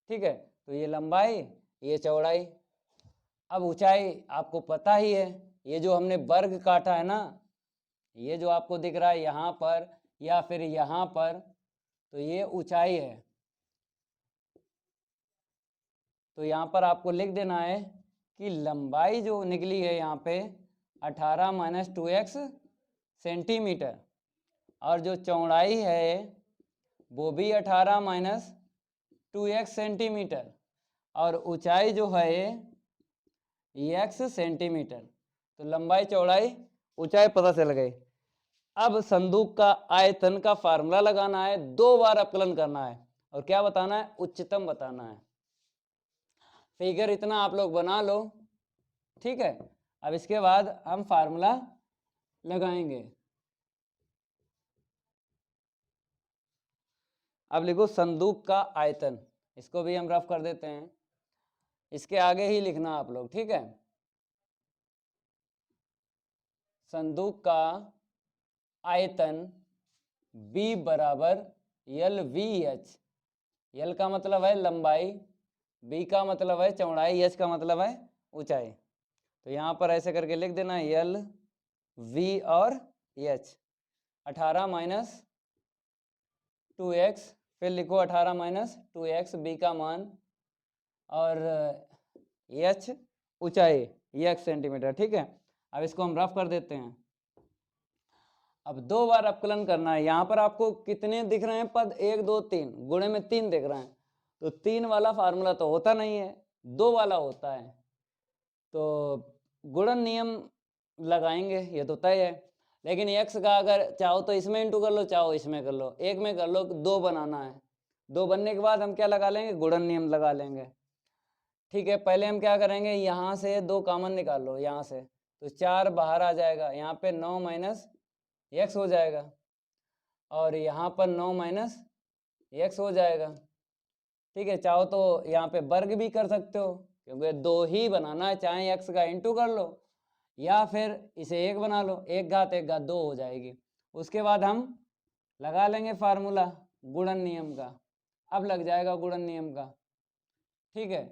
ठीक है, तो ये लंबाई, ये चौड़ाई। अब ऊंचाई आपको पता ही है, ये जो हमने वर्ग काटा है ना, ये जो आपको दिख रहा है यहाँ पर या फिर यहाँ पर, तो ये ऊंचाई है। तो यहाँ पर आपको लिख देना है कि लंबाई जो निकली है यहाँ पे 18 माइनस 2x सेंटीमीटर, और जो चौड़ाई है वो भी 18 माइनस 2x सेंटीमीटर, और ऊंचाई जो है x सेंटीमीटर। तो लंबाई चौड़ाई ऊंचाई पता चल गई। अब संदूक का आयतन का फार्मूला लगाना है, 2 बार अपकलन करना है, और क्या बताना है, उच्चतम बताना है। फिगर इतना आप लोग बना लो। ठीक है, अब इसके बाद हम फार्मूला लगाएंगे। अब लिखो संदूक का आयतन, इसको भी हम रफ कर देते हैं, इसके आगे ही लिखना आप लोग। ठीक है, संदूक का आयतन B बराबर LVH, L का मतलब है लंबाई, B का मतलब है चौड़ाई, H का मतलब है ऊंचाई। तो यहाँ पर ऐसे करके लिख देना L V और H। 18 माइनस 2x, फिर लिखो 18 माइनस 2x, B का मान, और H ऊंचाई, ये x सेंटीमीटर। ठीक है, अब इसको हम रफ कर देते हैं। अब 2 बार अपकलन करना है। यहाँ पर आपको कितने दिख रहे हैं पद, 1 2 3, गुणे में 3 दिख रहे हैं। तो 3 वाला फार्मूला तो होता नहीं है, 2 वाला होता है, तो गुणन नियम लगाएंगे, ये तो तय है। लेकिन x का अगर चाहो तो इसमें इंटू कर लो, चाहो इसमें कर लो, एक में कर लो, 2 बनाना है। 2 बनने के बाद हम क्या लगा लेंगे, गुणन नियम लगा लेंगे। ठीक है, पहले हम क्या करेंगे, यहाँ से 2 कॉमन निकाल लो, यहाँ से तो 4 बाहर आ जाएगा, यहाँ पे 9 माइनस x हो जाएगा, और यहाँ पर 9 माइनस x हो जाएगा। ठीक है, चाहो तो यहाँ पे वर्ग भी कर सकते हो, क्योंकि 2 ही बनाना है, चाहे x का इंटू कर लो या फिर इसे 1 बना लो, 1 घात 1 घात 2 हो जाएगी। उसके बाद हम लगा लेंगे फार्मूला गुणन नियम का, अब लग जाएगा गुणन नियम का। ठीक है,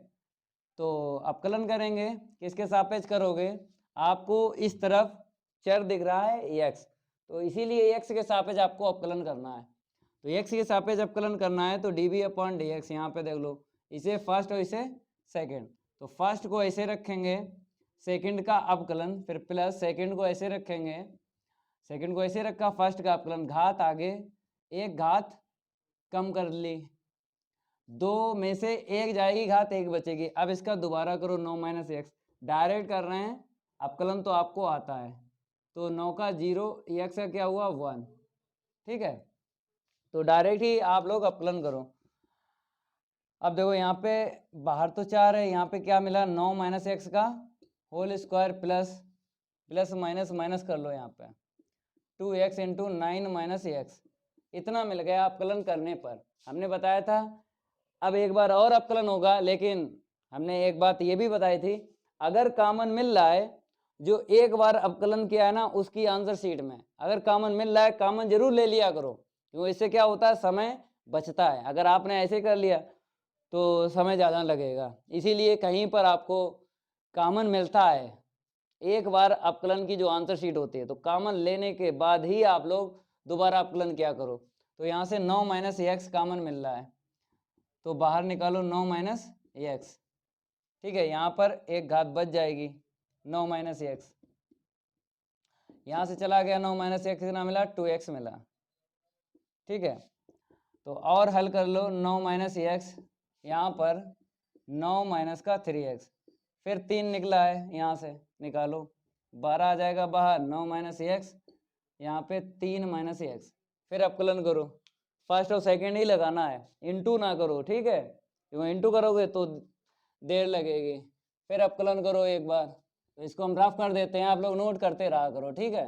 तो अपकलन करेंगे, किसके सापेक्ष करोगे, आपको इस तरफ चर दिख रहा है x, तो इसीलिए x के सापेक्ष आपको अपकलन करना है। तो x के सापेक्ष अपकलन करना है तो dv अपॉन dx, यहाँ पे देख लो, इसे फर्स्ट और इसे सेकंड, तो फर्स्ट को ऐसे रखेंगे, सेकंड का अपकलन, फिर प्लस सेकंड को ऐसे रखेंगे, सेकंड को ऐसे रखा, फर्स्ट का अपकलन, घात आगे एक घात कम कर ली, 2 में से एक जाएगी, घात एक बचेगी। अब इसका दोबारा करो 9 माइनस एक्स, डायरेक्ट कर रहे हैं, अपकलन तो आपको आता है, तो 9 का 0, एक्स का क्या हुआ 1, ठीक है। तो डायरेक्ट ही आप लोग अपकलन करो। अब देखो यहाँ पे बाहर तो 4 है, यहाँ पे क्या मिला 9 माइनस एक्स का whole square plus plus minus minus कर लो, यहाँ पे 2x इंटू 9 माइनस एक्स, इतना मिल गया अपकलन करने पर। हमने बताया था अब एक बार और अपकलन होगा, लेकिन हमने एक बात ये भी बताई थी, अगर कॉमन मिल रहा है, जो एक बार अपकलन किया है ना उसकी आंसर शीट में अगर कॉमन मिल रहा है, कॉमन जरूर ले लिया करो, क्योंकि इससे क्या होता है समय बचता है। अगर आपने ऐसे कर लिया तो समय ज़्यादा लगेगा, इसीलिए कहीं पर आपको कॉमन मिलता है, एक बार अपकलन की जो आंसर शीट होती है, तो कॉमन लेने के बाद ही आप लोग दोबारा अपकलन क्या करो। तो यहाँ से 9 माइनस एक्स कॉमन मिल रहा है, तो बाहर निकालो 9 माइनस एक्स, ठीक है। यहाँ पर एक घात बच जाएगी 9 माइनस एक्स, यहाँ से चला गया 9 माइनस एक्स, कितना मिला 2x मिला, ठीक है। तो और हल कर लो 9 माइनस एक्स, यहाँ पर 9 माइनस का 3x, फिर 3 निकला है, यहाँ से निकालो 12 आ जाएगा बाहर, 9 माइनस एक्स, यहाँ पे 3 माइनस एक्स, फिर अपकलन करो, फर्स्ट और सेकंड ही लगाना है, इंटू ना करो, ठीक है, क्योंकि इंटू करोगे तो देर लगेगी। फिर अपकलन करो एक बार, तो इसको हम रफ कर देते हैं, आप लोग नोट करते रहा करो, ठीक है।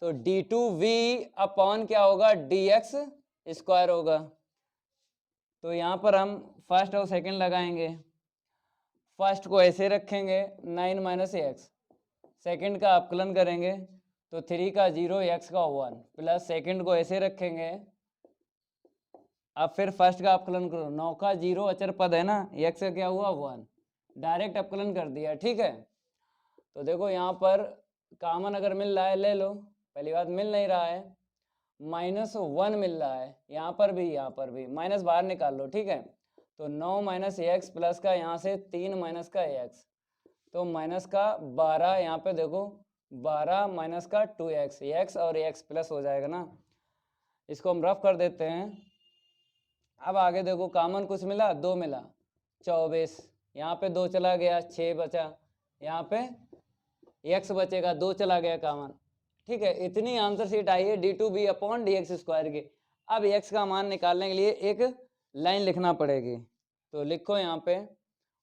तो d2v अपॉन क्या होगा dx स्क्वायर होगा, तो यहाँ पर हम फर्स्ट और सेकंड लगाएंगे, फर्स्ट को ऐसे रखेंगे 9 माइनस एक्स, सेकेंड का अपकलन करेंगे तो 3 का 0 एक्स का 1 प्लस सेकेंड को ऐसे रखेंगे, अब फिर फर्स्ट का अपकलन करो, 9 का 0 अचर पद है ना, एक्स का क्या हुआ 1, डायरेक्ट अपकलन कर दिया, ठीक है। तो देखो यहाँ पर कॉमन अगर मिल रहा है ले लो, पहली बात मिल नहीं रहा है, -1 मिल रहा है, यहाँ पर भी माइनस बाहर निकाल लो, ठीक है। तो 9 माइनस एक्स प्लस का यहाँ से 3 माइनस का एक्स, तो माइनस का 12, यहाँ पे देखो 12 माइनस का 2x, एक्स और एक्स प्लस हो जाएगा ना, इसको हम रफ कर देते हैं। अब आगे देखो कॉमन कुछ मिला, 2 मिला 24, यहाँ पे 2 चला गया 6 बचा, यहाँ पे x बचेगा 2 चला गया कॉमन, ठीक है। इतनी आंसर शीट आई है d2v अपॉन dx स्क्वायर की। अब x का मान निकालने के लिए एक लाइन लिखना पड़ेगी, तो लिखो यहाँ पे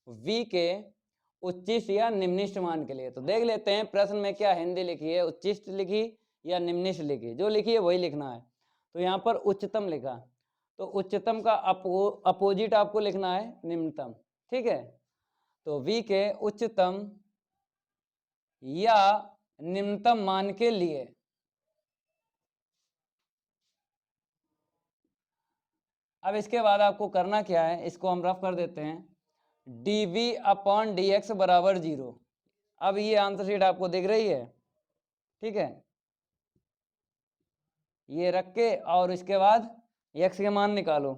v के उच्चिष्ट या निम्निष्ठ मान के लिए। तो देख लेते हैं प्रश्न में क्या हिंदी लिखी है, उच्चिष्ट लिखी या निम्निष्ठ लिखी, जो लिखी है वही लिखना है। तो यहाँ पर उच्चतम लिखा, तो उच्चतम का अपोजिट आपको लिखना है निम्नतम, ठीक है। तो v के उच्चतम या निम्नतम मान के लिए अब इसके बाद आपको करना क्या है, इसको हम रफ कर देते हैं, dv अपॉन dx बराबर 0। अब ये आंसर शीट आपको दिख रही है, ठीक है, ये रख के और इसके बाद x के मान निकालो,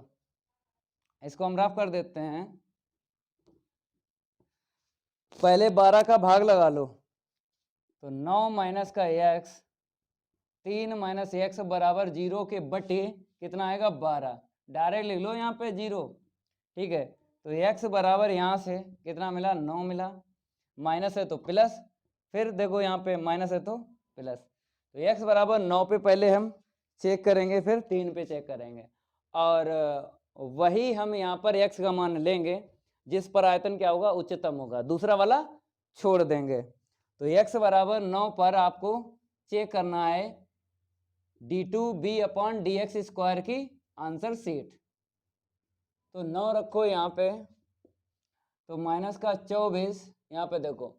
इसको हम रफ कर देते हैं, पहले 12 का भाग लगा लो, तो 9 माइनस का x, 3 माइनस एक्स बराबर 0 के बटे कितना आएगा 12, डायरेक्ट लिख लो यहाँ पे 0, ठीक है। तो x बराबर यहाँ से कितना मिला 9 मिला, माइनस है तो प्लस, फिर देखो यहाँ पे माइनस है तो प्लस, तो x बराबर 9 पे पहले हम चेक करेंगे, फिर 3 पे चेक करेंगे, और वही हम यहाँ पर x का मान लेंगे जिस पर आयतन क्या होगा उच्चतम होगा, दूसरा वाला छोड़ देंगे। तो x बराबर 9 पर आपको चेक करना है d2v अपॉन dx स्क्वायर की आंसर शीट। तो 9 रखो यहाँ पे, तो माइनस का 24, यहाँ पे देखो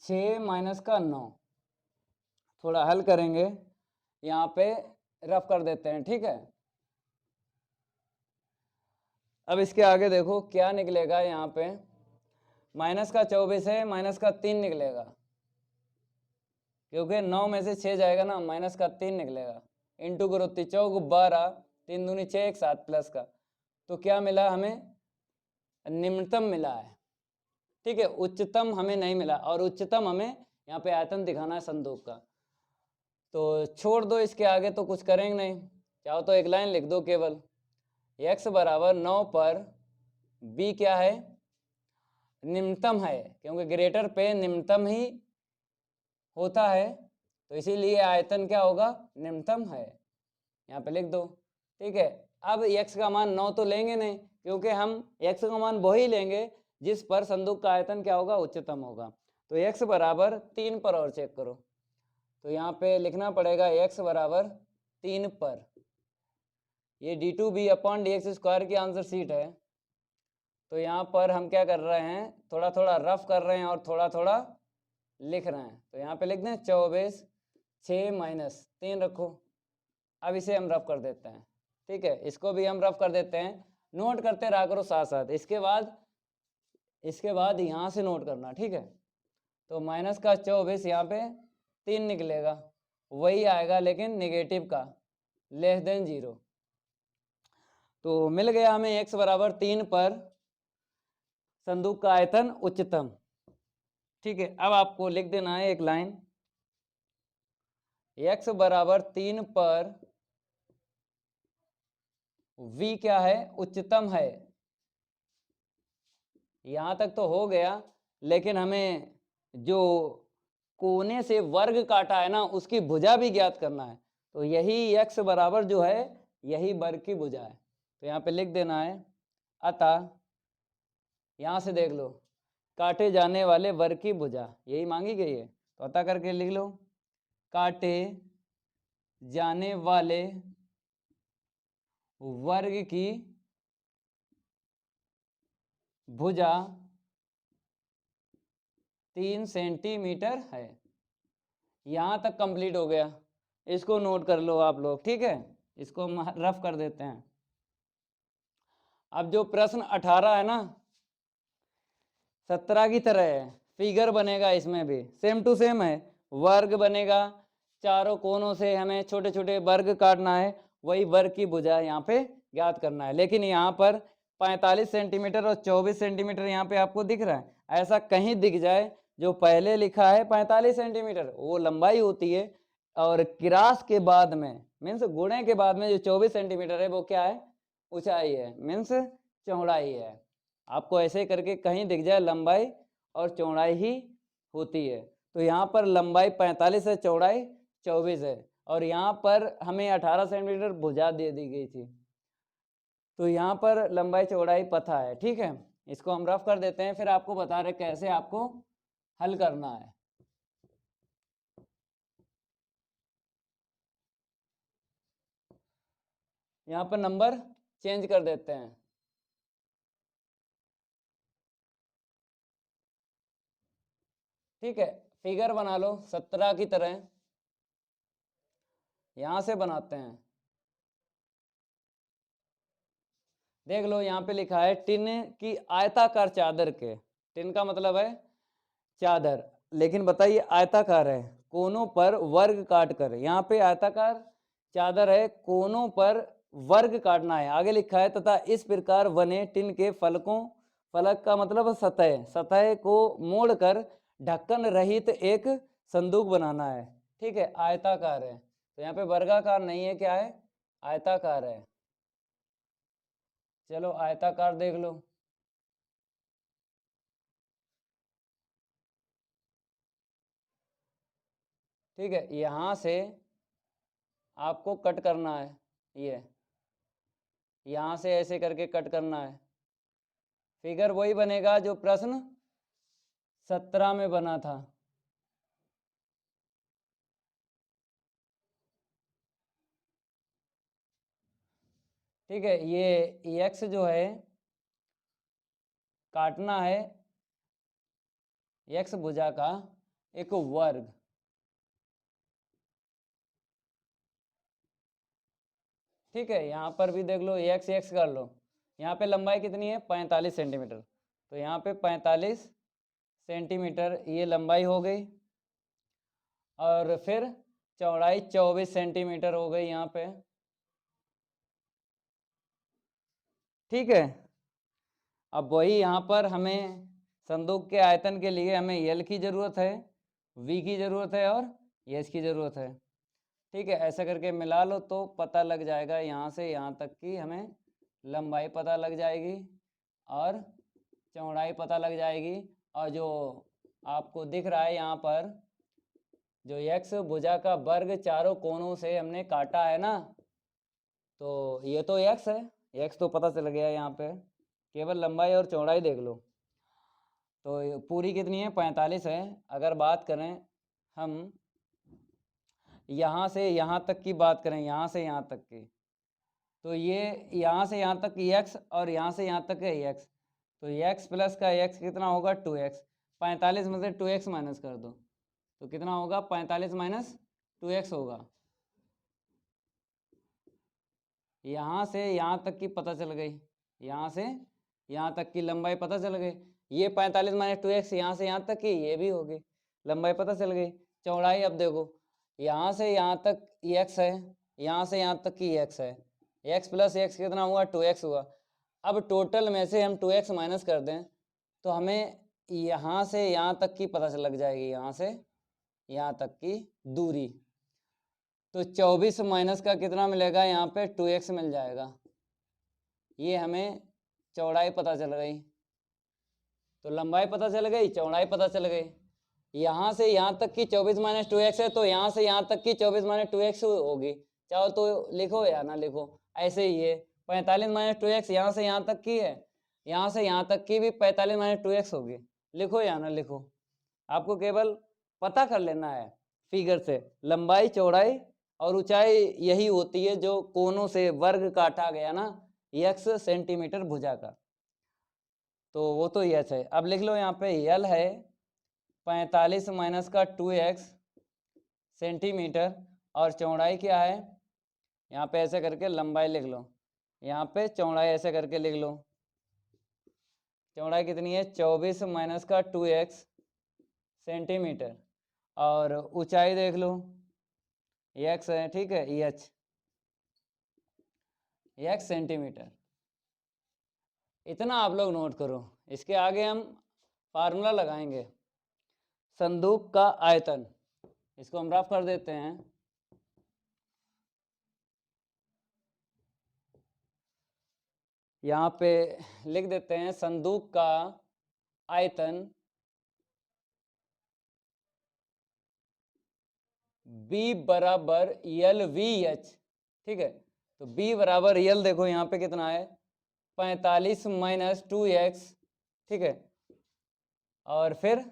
6 माइनस का 9, थोड़ा हल करेंगे, यहाँ पे रफ कर देते हैं, ठीक है। अब इसके आगे देखो क्या निकलेगा, यहाँ पे माइनस का 24 है, माइनस का 3 निकलेगा, क्योंकि 9 में से 6 जाएगा ना, माइनस का 3 निकलेगा, इंटू करो 3 चौक 12, 3 दूनी 6 एक 7 प्लस का, तो क्या मिला हमें निम्नतम मिला है, ठीक है, उच्चतम हमें नहीं मिला, और उच्चतम हमें यहाँ पे आयतन दिखाना है संदूक का। तो छोड़ दो, इसके आगे तो कुछ करेंगे नहीं, चाहो तो एक लाइन लिख दो केवल, x बराबर 9 पर b क्या है, निम्नतम है, क्योंकि ग्रेटर पे निम्नतम ही होता है, तो इसीलिए आयतन क्या होगा, निम्नतम है, यहाँ पे लिख दो। ठीक है, अब x का मान 9 तो लेंगे नहीं, क्योंकि हम x का मान वही लेंगे जिस पर संदूक का आयतन क्या होगा, उच्चतम होगा। तो x बराबर 3 पर और चेक करो, तो यहाँ पे लिखना पड़ेगा x बराबर 3 पर, ये d2b/dx² की आंसर शीट है। तो यहाँ पर हम क्या कर रहे हैं, थोड़ा थोड़ा रफ कर रहे हैं और थोड़ा थोड़ा लिख रहे हैं। तो यहाँ पे लिख दें 24, 6 - 3 रखो। अब इसे हम रफ कर देते हैं। ठीक है, इसको भी हम रफ कर देते हैं, नोट करते रहा करो साथ साथ। इसके बाद यहाँ से नोट करना। ठीक है, तो -24 यहाँ पे 3 निकलेगा, वही आएगा लेकिन नेगेटिव का, <0 तो मिल गया हमें x बराबर 3 पर संदूक का आयतन उच्चतम। ठीक है, अब आपको लिख देना है एक लाइन, x बराबर 3 पर v क्या है, उच्चतम है। यहां तक तो हो गया, लेकिन हमें जो कोने से वर्ग काटा है ना, उसकी भुजा भी ज्ञात करना है। तो यही x बराबर जो है, यही वर्ग की भुजा है। तो यहाँ पे लिख देना है, अतः यहां से देख लो, काटे जाने वाले वर्ग की भुजा यही मांगी गई है, तो अतः करके लिख लो, काटे जाने वाले वर्ग की भुजा 3 सेंटीमीटर है। यहां तक कंप्लीट हो गया, इसको नोट कर लो आप लोग। ठीक है, इसको हम रफ कर देते हैं। अब जो प्रश्न 18 है ना, 17 की तरह है, फिगर बनेगा इसमें भी सेम टू सेम है, वर्ग बनेगा, चारों कोनों से हमें छोटे छोटे वर्ग काटना है, वही वर्ग की भुजा यहाँ पे ज्ञात करना है। लेकिन यहाँ पर 45 सेंटीमीटर और 24 सेंटीमीटर यहाँ पे आपको दिख रहा है, ऐसा कहीं दिख जाए जो पहले लिखा है 45 सेंटीमीटर वो लंबाई होती है, और क्रास के बाद में मीन्स गुणे के बाद में जो 24 सेंटीमीटर है वो क्या है, ऊंचाई है, मीन्स चौड़ाई है। आपको ऐसे करके कहीं दिख जाए लंबाई और चौड़ाई ही होती है। तो यहाँ पर लंबाई 45 है, चौड़ाई 24 है, और यहाँ पर हमें 18 सेंटीमीटर भुजा दे दी गई थी, तो यहाँ पर लंबाई चौड़ाई पता है। ठीक है, इसको हम रफ कर देते हैं, फिर आपको बता रहे कैसे आपको हल करना है। यहाँ पर नंबर चेंज कर देते हैं। ठीक है, फिगर बना लो 17 की तरह, यहां से बनाते हैं। देख लो यहाँ पे लिखा है टिन की आयताकार चादर के, टिन का मतलब है चादर, लेकिन बताइए आयताकार है, कोनों पर वर्ग काट कर, यहाँ पे आयताकार चादर है, कोनों पर वर्ग काटना है, आगे लिखा है तथा इस प्रकार बने टिन के फलकों, फलक का मतलब सतह, सतह को मोड़कर ढक्कन रहित एक संदूक बनाना है। ठीक है, आयताकार है, तो यहाँ पे वर्गाकार नहीं है, क्या है, आयताकार है। चलो आयताकार देख लो, ठीक है, यहां से आपको कट करना है, ये यहां से ऐसे करके कट करना है, फिगर वही बनेगा जो प्रश्न 17 में बना था। ठीक है, ये x जो है काटना है, x भुजा का एक वर्ग। ठीक है, यहाँ पर भी देख लो x x कर लो, यहाँ पे लंबाई कितनी है 45 सेंटीमीटर, तो यहाँ पे 45 सेंटीमीटर ये लंबाई हो गई, और फिर चौड़ाई 24 सेंटीमीटर हो गई यहाँ पे। ठीक है, अब वही यहाँ पर हमें संदूक के आयतन के लिए हमें यल की जरूरत है, v की ज़रूरत है और s की ज़रूरत है। ठीक है, ऐसा करके मिला लो तो पता लग जाएगा, यहाँ से यहाँ तक की हमें लंबाई पता लग जाएगी और चौड़ाई पता लग जाएगी। और जो आपको दिख रहा है यहाँ पर, जो x भुजा का वर्ग चारों कोनों से हमने काटा है ना, तो ये तो x है, x तो पता चल गया यहाँ पे, केवल लंबाई और चौड़ाई देख लो। तो पूरी कितनी है, 45 है। अगर बात करें हम यहाँ से यहाँ तक की बात करें, यहाँ से यहाँ तक की, तो ये यहाँ से यहाँ तक x और यहाँ से यहाँ तक है x, तो x प्लस का x कितना होगा 2x। 45 में से 2x माइनस कर दो तो कितना होगा, 45 माइनस 2x होगा। यहाँ से यहाँ तक की पता चल गई, यहाँ से यहाँ तक की लंबाई पता चल गई। ये 45 माइनस 2x यहाँ से यहाँ तक की, ये भी होगी, लंबाई पता चल गई। चौड़ाई अब देखो, यहाँ से यहाँ तक x है, यहाँ से यहाँ तक की x है, x प्लस x कितना हुआ, 2x हुआ। अब टोटल में से हम 2x माइनस कर दें तो हमें यहाँ से यहाँ तक की पता लग जाएगी, यहाँ से यहाँ तक की दूरी। तो 24 माइनस का कितना मिलेगा, यहाँ पे 2x मिल जाएगा। ये हमें चौड़ाई पता चल गई, तो लंबाई पता चल गई, चौड़ाई पता चल गई। यहाँ से यहाँ तक की 24 माइनस 2x है, तो यहाँ से यहाँ तक की 24 माइनस 2x होगी। चाहो तो लिखो या ना लिखो, ऐसे ही है। 45 माइनस 2x यहाँ से यहाँ तक की है, यहाँ से यहाँ तक की भी 45 माइनस 2x होगी, लिखो या ना लिखो, आपको केवल पता कर लेना है फिगर से। लंबाई, चौड़ाई और ऊंचाई यही होती है जो कोनों से वर्ग काटा गया ना, x सेंटीमीटर भुजा का, तो वो तो यच है। अब लिख लो यहाँ पे यल है 45 माइनस का 2x सेंटीमीटर, और चौड़ाई क्या है, यहाँ पे ऐसे करके लंबाई लिख लो, यहाँ पे चौड़ाई ऐसे करके लिख लो। चौड़ाई कितनी है, 24 माइनस का 2x सेंटीमीटर, और ऊंचाई देख लो x है, ठीक है, x सेंटीमीटर। इतना आप लोग नोट करो। इसके आगे हम फार्मूला लगाएंगे। संदूक का आयतन, इसको हम रफ कर देते हैं। यहाँ पे लिख देते हैं संदूक का आयतन B बराबर LVH, ठीक है। तो B बराबर L देखो यहाँ पे कितना है, 45 माइनस 2x, ठीक है, और फिर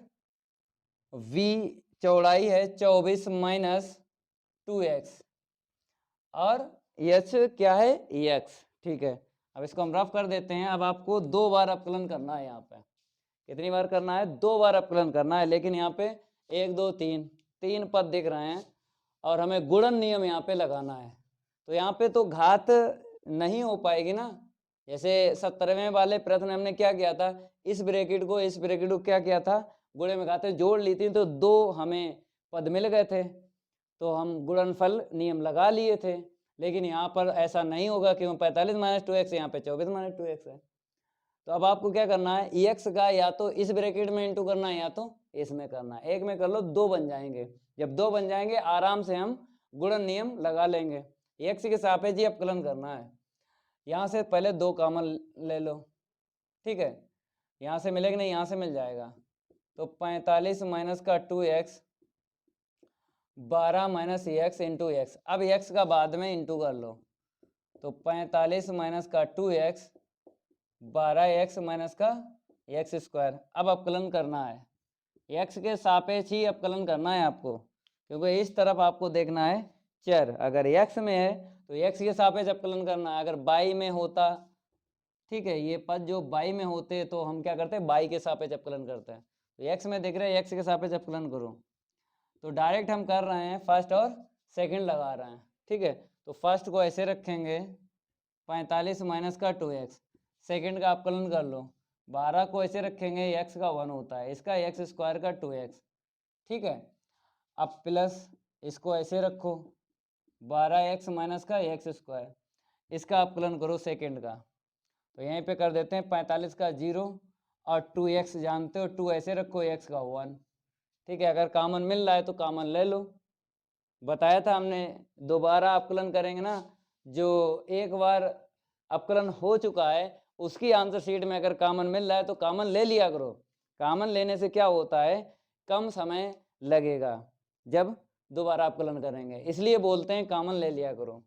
V चौड़ाई है 24 माइनस 2x, और H क्या है, x, ठीक है। अब इसको हम रफ कर देते हैं। अब आपको 2 बार अपकलन करना है, यहाँ पे कितनी बार करना है, 2 बार अपकलन करना है। लेकिन यहाँ पे 1 2 3 पद दिख रहे हैं और हमें गुणन नियम यहाँ पे लगाना है। तो यहाँ पे तो घात नहीं हो पाएगी ना, जैसे 17वें वाले प्रश्न में हमने क्या किया था, इस ब्रैकेट को क्या किया था, गुणे में घातें जोड़ ली थी, तो 2 हमें पद मिल गए थे, तो हम गुणनफल नियम लगा लिए थे। लेकिन यहाँ पर ऐसा नहीं होगा, क्यों, 45 माइनस 2x, यहाँ पे 24 माइनस 2x है। तो अब आपको क्या करना है, x का या तो इस ब्रैकेट में इंटू करना है या तो इसमें करना है। एक में कर लो, 2 बन जाएंगे। जब 2 बन जाएंगे आराम से हम गुणन नियम लगा लेंगे। x के सापेक्ष ही अपकलन करना है। यहाँ से पहले 2 कॉमन ले लो, ठीक है, यहाँ से मिलेगा नहीं, यहाँ से मिल जाएगा। तो 45 माइनस का 2x 12 minus x into x. अब x का बाद में इंटू कर लो, तो 45 माइनस का 2x 12x माइनस का x स्क्वायर। अब अपकलन करना है, x के सापेक्ष ही अपकलन करना है आपको, क्योंकि इस तरफ आपको देखना है चर। अगर x में है तो x के सापेक्ष अपकलन करना है। अगर y में होता, ठीक है, ये पद जो y में होते तो हम क्या करते हैं, y के सापेक्ष अपकलन करते हैं। तो x में देख रहे हैं, x के सापेक्ष अपकलन करो, तो डायरेक्ट हम कर रहे हैं, फर्स्ट और सेकंड लगा रहे हैं, ठीक है। तो फर्स्ट को ऐसे रखेंगे 45 माइनस का 2x, सेकंड का अपकलन कर लो, 12 को ऐसे रखेंगे, x का 1 होता है, इसका x स्क्वायर का 2x, ठीक है। अब प्लस इसको ऐसे रखो, 12x माइनस का x स्क्वायर, इसका अपकलन करो सेकंड का। तो यहीं पे कर देते हैं 45 का 0 और 2x जानते हो, 2 ऐसे रखो, x का 1, ठीक है, अगर कॉमन मिल रहा है तो कॉमन ले लो। बताया था हमने, दोबारा अपकलन करेंगे ना, जो एक बार अपकलन हो चुका है उसकी आंसर शीट में अगर कॉमन मिल रहा है तो कॉमन ले लिया करो। कॉमन लेने से क्या होता है, कम समय लगेगा जब दोबारा अपकलन करेंगे, इसलिए बोलते हैं कॉमन ले लिया करो।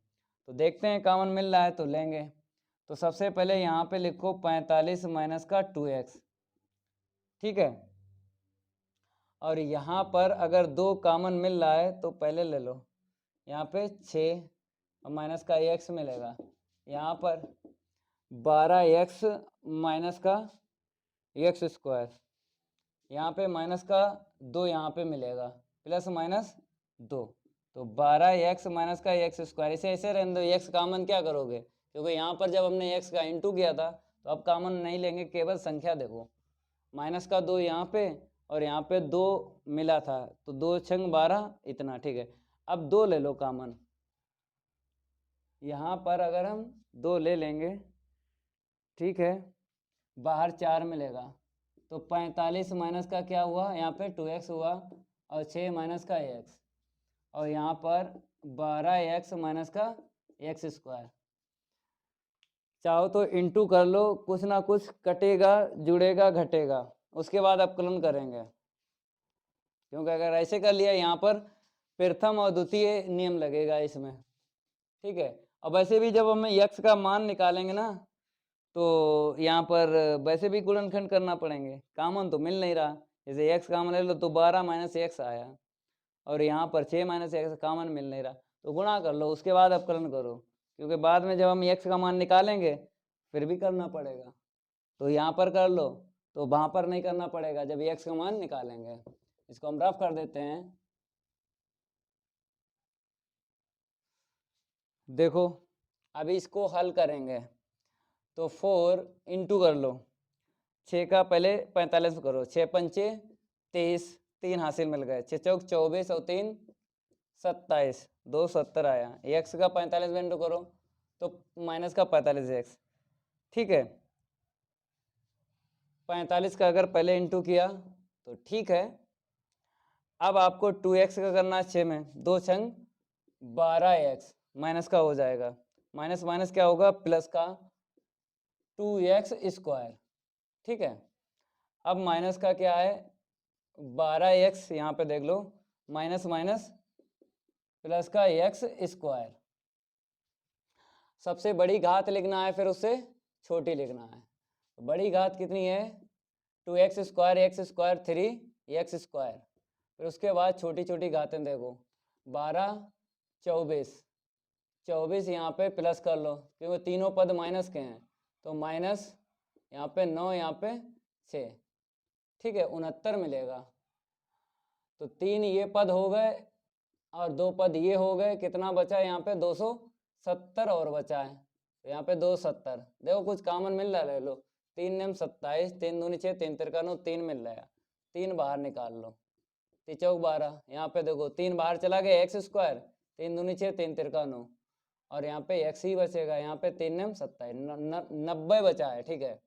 तो देखते हैं कॉमन मिल रहा है तो लेंगे। तो सबसे पहले यहाँ पे लिखो 45 माइनस का 2x, ठीक है। और यहाँ पर अगर 2 कॉमन मिल रहा है तो पहले ले लो, यहाँ पे 6 और माइनस का x मिलेगा, यहाँ पर 12x माइनस का x स्क्वायर, यहाँ पे माइनस का 2 यहाँ पे मिलेगा, प्लस माइनस 2, तो 12x माइनस का x स्क्वायर। इसे ऐसे रहने दो, x कॉमन क्या करोगे, क्योंकि यहाँ पर जब हमने x का इंटू किया था तो अब कॉमन नहीं लेंगे, केवल संख्या देखो, माइनस का 2 यहाँ पे और यहाँ पे 2 मिला था, तो 2 छंग 12 इतना, ठीक है। अब 2 ले लो कॉमन, यहाँ पर अगर हम 2 ले लेंगे, ठीक है, बाहर 4 मिलेगा, तो 45 माइनस का क्या हुआ, यहाँ पे 2x हुआ और 6 माइनस का x, और यहाँ पर 12x माइनस का x स्क्वायर। चाहो तो इंटू कर लो, कुछ ना कुछ कटेगा जुड़ेगा घटेगा, उसके बाद अपकलन करेंगे, क्योंकि अगर ऐसे कर लिया यहाँ पर प्रथम और द्वितीय नियम लगेगा इसमें, ठीक है। और वैसे भी जब हमें x का मान निकालेंगे ना तो यहाँ पर वैसे भी गुणनखंड करना पड़ेंगे, कॉमन तो मिल नहीं रहा, जैसे x कॉमन ले लो तो 12 माइनस x आया, और यहाँ पर 6 माइनस x कॉमन मिल नहीं रहा, तो गुणा कर लो, उसके बाद अपकलन करो, क्योंकि बाद में जब हम x का मान निकालेंगे फिर भी करना पड़ेगा, तो यहाँ पर कर लो तो वहाँ पर नहीं करना पड़ेगा जब x का मान निकालेंगे। इसको हम रफ कर देते हैं, देखो अभी इसको हल करेंगे तो 4 इंटू कर लो, 6 का पहले 45 करो, 6 पंचे 23, 3 हासिल मिल गए, 6 चौक 24 और 3 27, 2 70 आया, x का 45 में इंटू करो तो माइनस का 45x, ठीक है। 45 का अगर पहले इंटू किया तो ठीक है। अब आपको 2x का करना है 6 में, 2 छंग 12x माइनस का हो जाएगा, माइनस माइनस क्या होगा, प्लस का 2x स्क्वायर, ठीक है। अब माइनस का क्या है, 12x, यहाँ पे देख लो, माइनस माइनस प्लस का x स्क्वायर। सबसे बड़ी घात लिखना है फिर उससे छोटी लिखना है, बड़ी घात कितनी है, 2x square, x square 3x square, फिर उसके बाद छोटी छोटी घातें देखो, 12 24, 24 यहाँ पे प्लस कर लो क्योंकि तीनों पद माइनस के हैं, तो माइनस यहाँ पे 9, यहाँ पे 6, ठीक है, 69 मिलेगा। तो 3 ये पद हो गए और 2 पद ये हो गए, कितना बचा यहाँ पे 270 और बचा है, तो यहाँ पे 270, देखो कुछ कॉमन मिल रहा है, ले लो, 3 नेम 27, 3 दूनी 6, 3 तिरका 9, 3 मिल रहा है, 3 बाहर निकाल लो, 3 चौक 12, यहाँ पे देखो 3 बाहर चला गया, x स्क्वायर, 3 दूनी 6, 3 तिरका 9, और यहाँ पे x ही बचेगा, यहाँ पे 3 नेम 27, 90 बचा है, ठीक है।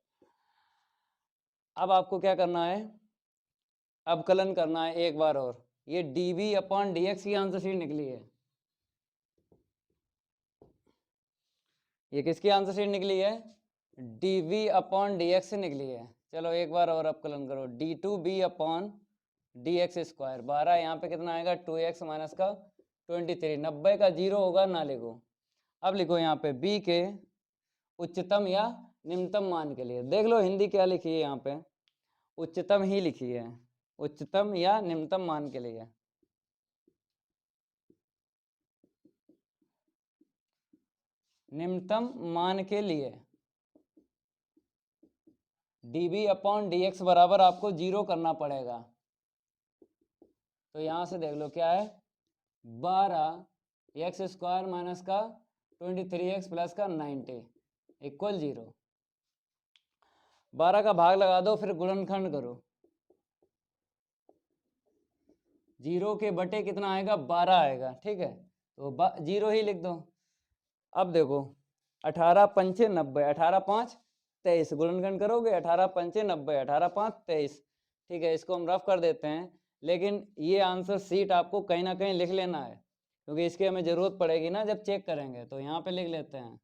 अब आपको क्या करना है, अवकलन करना है एक बार और, ये dv अपॉन dx की आंसर शीट निकली है, ये किसकी आंसर शीट निकली है, dv अपॉन dx से निकली है। चलो एक बार और अवकलन करो, d2b अपॉन dx स्क्वायर, 12 यहाँ पे कितना आएगा, 2x माइनस का 23, 90 का 0 होगा ना लिखो। अब लिखो यहाँ पे b के उच्चतम या निम्नतम मान के लिए, देख लो हिंदी क्या लिखी है, यहाँ पे उच्चतम ही लिखी है, उच्चतम या निम्नतम मान के लिए, निम्नतम मान के लिए dv अपॉन dx बराबर आपको 0 करना पड़ेगा। तो यहां से देख लो क्या है, 12 x स्क्वायर माइनस का 23x प्लस का 90 इक्वल 0। 12 का भाग लगा दो, फिर गुणनखंड करो, 0 के बटे कितना आएगा, 12 आएगा, ठीक है, तो 0 ही लिख दो। अब देखो 18 पंचे 90, 18 5 23, गुणनखंड करोगे, 18 पंचे 90, 18 5 23, ठीक है। इसको हम रफ कर देते हैं, लेकिन ये आंसर सीट आपको कहीं ना कहीं लिख लेना है, क्योंकि इसकी हमें ज़रूरत पड़ेगी ना जब चेक करेंगे। तो यहाँ पे लिख लेते हैं,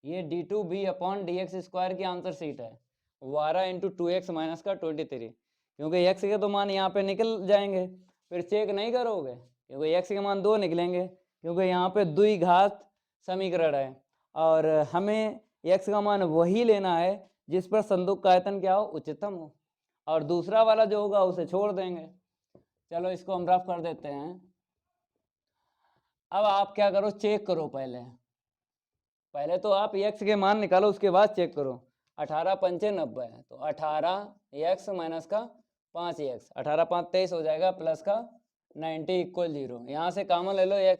ये d2b/dx² की आंसर सीट है 12 इंटू 2x माइनस का 23, क्योंकि x के तो मान यहाँ पे निकल जाएंगे, फिर चेक नहीं करोगे क्योंकि x के मान 2 निकलेंगे, क्योंकि यहाँ पे द्विघात समीकरण है और हमें x का मान वही लेना है जिस पर संदूक का आयतन क्या हो, उच्चतम हो, और दूसरा वाला जो होगा उसे छोड़ देंगे। चलो इसको हम रफ कर देते हैं। अब आप क्या करो, चेक करो पहले तो आप x के मान निकालो, उसके बाद चेक करो। 18 पंचे 90 है, तो 18x माइनस का 5x, 18 5 23 हो जाएगा, प्लस का 90 इक्वल 0। यहाँ से कॉमन ले लो x,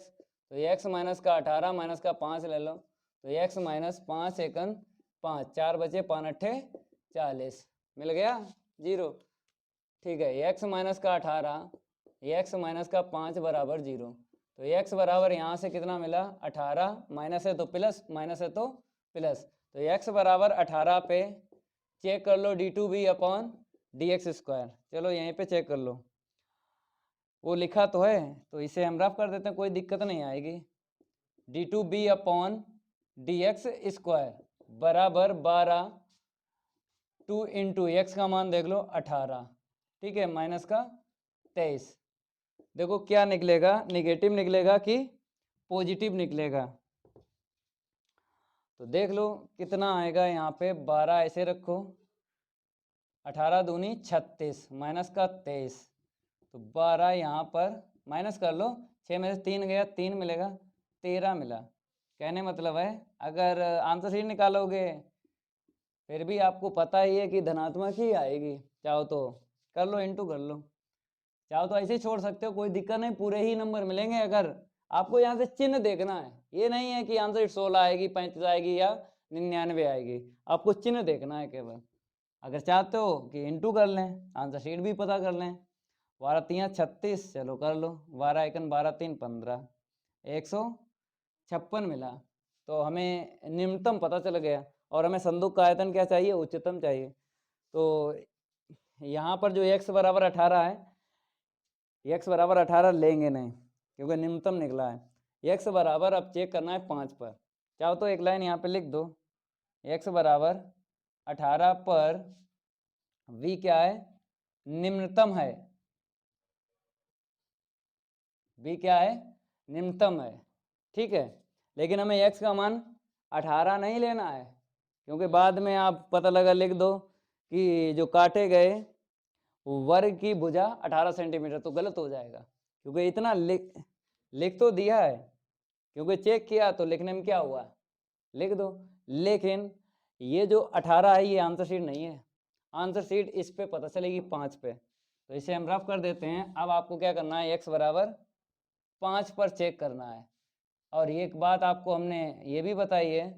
तो x माइनस का 18 माइनस का 5 ले लो, तो x माइनस 5 एकन 5, 4 बचे 5 अट्ठे 40, मिल गया 0। ठीक है, x माइनस का 18, x माइनस का 5 बराबर 0, तो x बराबर यहाँ से कितना मिला, 18, माइनस है तो प्लस, माइनस है तो प्लस, तो x बराबर 18 पे चेक कर लो d2b/dx²। चलो यहीं पे चेक कर लो, वो लिखा तो है, तो इसे हम रफ कर देते हैं, कोई दिक्कत नहीं आएगी। d2b/dx² बराबर 12, 2 इंटू एक्स का मान देख लो 18, ठीक है, माइनस का 23। देखो क्या निकलेगा, निगेटिव निकलेगा कि पॉजिटिव निकलेगा, तो देख लो कितना आएगा। यहाँ पे 12 ऐसे रखो, 18 दूनी 36, माइनस का 23, तो 12 यहाँ पर माइनस कर लो, 6 में से 3 गया, 3 मिलेगा, 13 मिला। कहने मतलब है अगर आंसर शीट निकालोगे फिर भी आपको पता ही है कि धनात्मक ही आएगी, चाहो तो कर लो, इंटू कर लो, चाहो तो ऐसे छोड़ सकते हो, कोई दिक्कत नहीं, पूरे ही नंबर मिलेंगे। अगर आपको यहाँ से चिन्ह देखना है, ये नहीं है कि आंसर 16 आएगी, 35 आएगी या 99 आएगी, आपको चिन्ह देखना है केवल। अगर चाहते हो कि इंटू कर लें, आंसर शीट भी पता कर लें, 12 3 36, चलो कर लो, 12 एकन 12 3 15, 156 मिला, तो हमें निम्नतम पता चल गया, और हमें संदूक का आयतन क्या चाहिए, उच्चतम चाहिए। तो यहाँ पर जो x बराबर 18 है, x बराबर 18 लेंगे नहीं क्योंकि निम्नतम निकला है। x बराबर अब चेक करना है 5 पर, चाहो तो एक लाइन यहाँ पे लिख दो, x बराबर 18 पर v क्या है, निम्नतम है, v क्या है, निम्नतम है, ठीक है। लेकिन हमें x का मान 18 नहीं लेना है, क्योंकि बाद में आप पता लगा लिख दो कि जो काटे गए वर्ग की भुजा 18 सेंटीमीटर, तो गलत हो जाएगा, क्योंकि इतना लिख तो दिया है, क्योंकि चेक किया तो लिखने में क्या हुआ, लिख दो। लेकिन ये जो 18 है ये आंसर शीट नहीं है, आंसर शीट इस पे पता चलेगी 5 पे, तो इसे हम रफ कर देते हैं। अब आपको क्या करना है, x बराबर 5 पर चेक करना है। और एक बात आपको हमने ये भी बताई है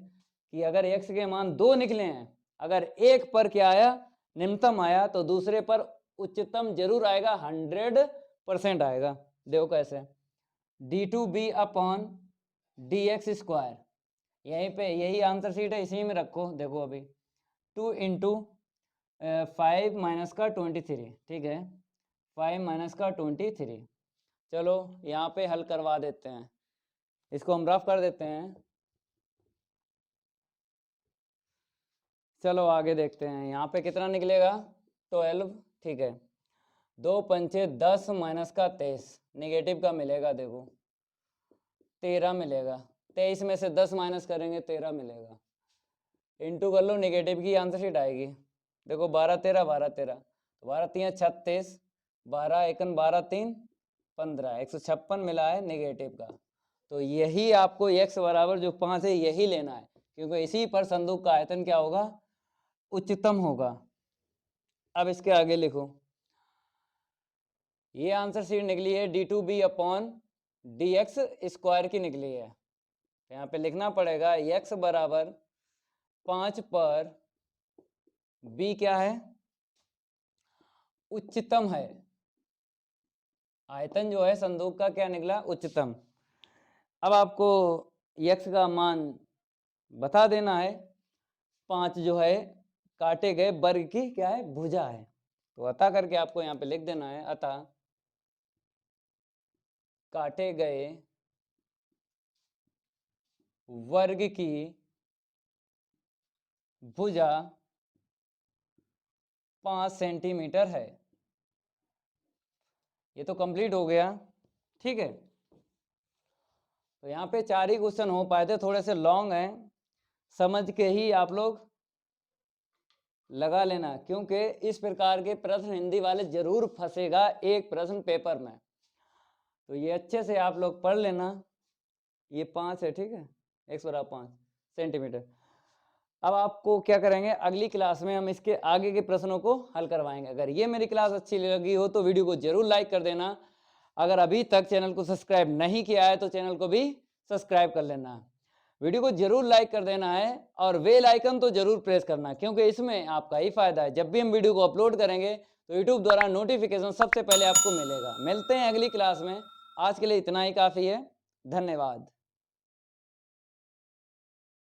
कि अगर x के मान 2 निकले हैं, अगर एक पर क्या आया, निम्नतम आया, तो दूसरे पर उच्चतम जरूर आएगा, 100% आएगा। देखो कैसे, d2b/dx², यहीं पे यही आंसर शीट है, इसी में रखो। देखो अभी 2 इंटू 5 माइनस का 23, ठीक है, 5 माइनस का 23। चलो यहाँ पे हल करवा देते हैं, इसको हम रफ कर देते हैं। चलो आगे देखते हैं, यहाँ पे कितना निकलेगा, 12, ठीक है, 2 पंचे 10 माइनस का 23, निगेटिव का मिलेगा, देखो 13 मिलेगा, 23 में से 10 माइनस करेंगे 13 मिलेगा, इंटू कर लो, निगेटिव की आंसर शीट आएगी। देखो 12 13 12 13, 12 3 36, 12 एकन 12 3 15, 156 मिला है निगेटिव का। तो यही आपको x बराबर जो 5 है यही लेना है, क्योंकि इसी पर संदूक का आयतन क्या होगा, उच्चतम होगा। अब इसके आगे लिखो, ये आंसर शीट निकली है d2b/dx² की निकली है, यहाँ पे लिखना पड़ेगा x बराबर 5 पर b क्या है, उच्चतम है, आयतन जो है संदूक का क्या निकला, उच्चतम। अब आपको x का मान बता देना है, 5 जो है काटे गए वर्ग की क्या है, भुजा है, तो अतः करके आपको यहाँ पे लिख देना है, अतः काटे गए वर्ग की भुजा 5 सेंटीमीटर है। ये तो कंप्लीट हो गया, ठीक है। तो यहाँ पे 4 ही क्वेश्चन हो पाए थे, थोड़े से लॉन्ग हैं, समझ के ही आप लोग लगा लेना, क्योंकि इस प्रकार के प्रश्न हिंदी वाले जरूर फंसेगा एक प्रश्न पेपर में। तो ये अच्छे से आप लोग पढ़ लेना। ये 5 है, ठीक है, x बराबर 5 सेंटीमीटर। अब आपको क्या करेंगे, अगली क्लास में हम इसके आगे के प्रश्नों को हल करवाएंगे। अगर ये मेरी क्लास अच्छी लगी हो तो वीडियो को जरूर लाइक कर देना। अगर अभी तक चैनल को सब्सक्राइब नहीं किया है तो चैनल को भी सब्सक्राइब कर लेना। वीडियो को जरूर लाइक कर देना है और बेल आइकन तो जरूर प्रेस करना, क्योंकि इसमें आपका ही फायदा है। जब भी हम वीडियो को अपलोड करेंगे तो यूट्यूब द्वारा नोटिफिकेशन सबसे पहले आपको मिलेगा। मिलते हैं अगली क्लास में, आज के लिए इतना ही काफ़ी है। धन्यवाद।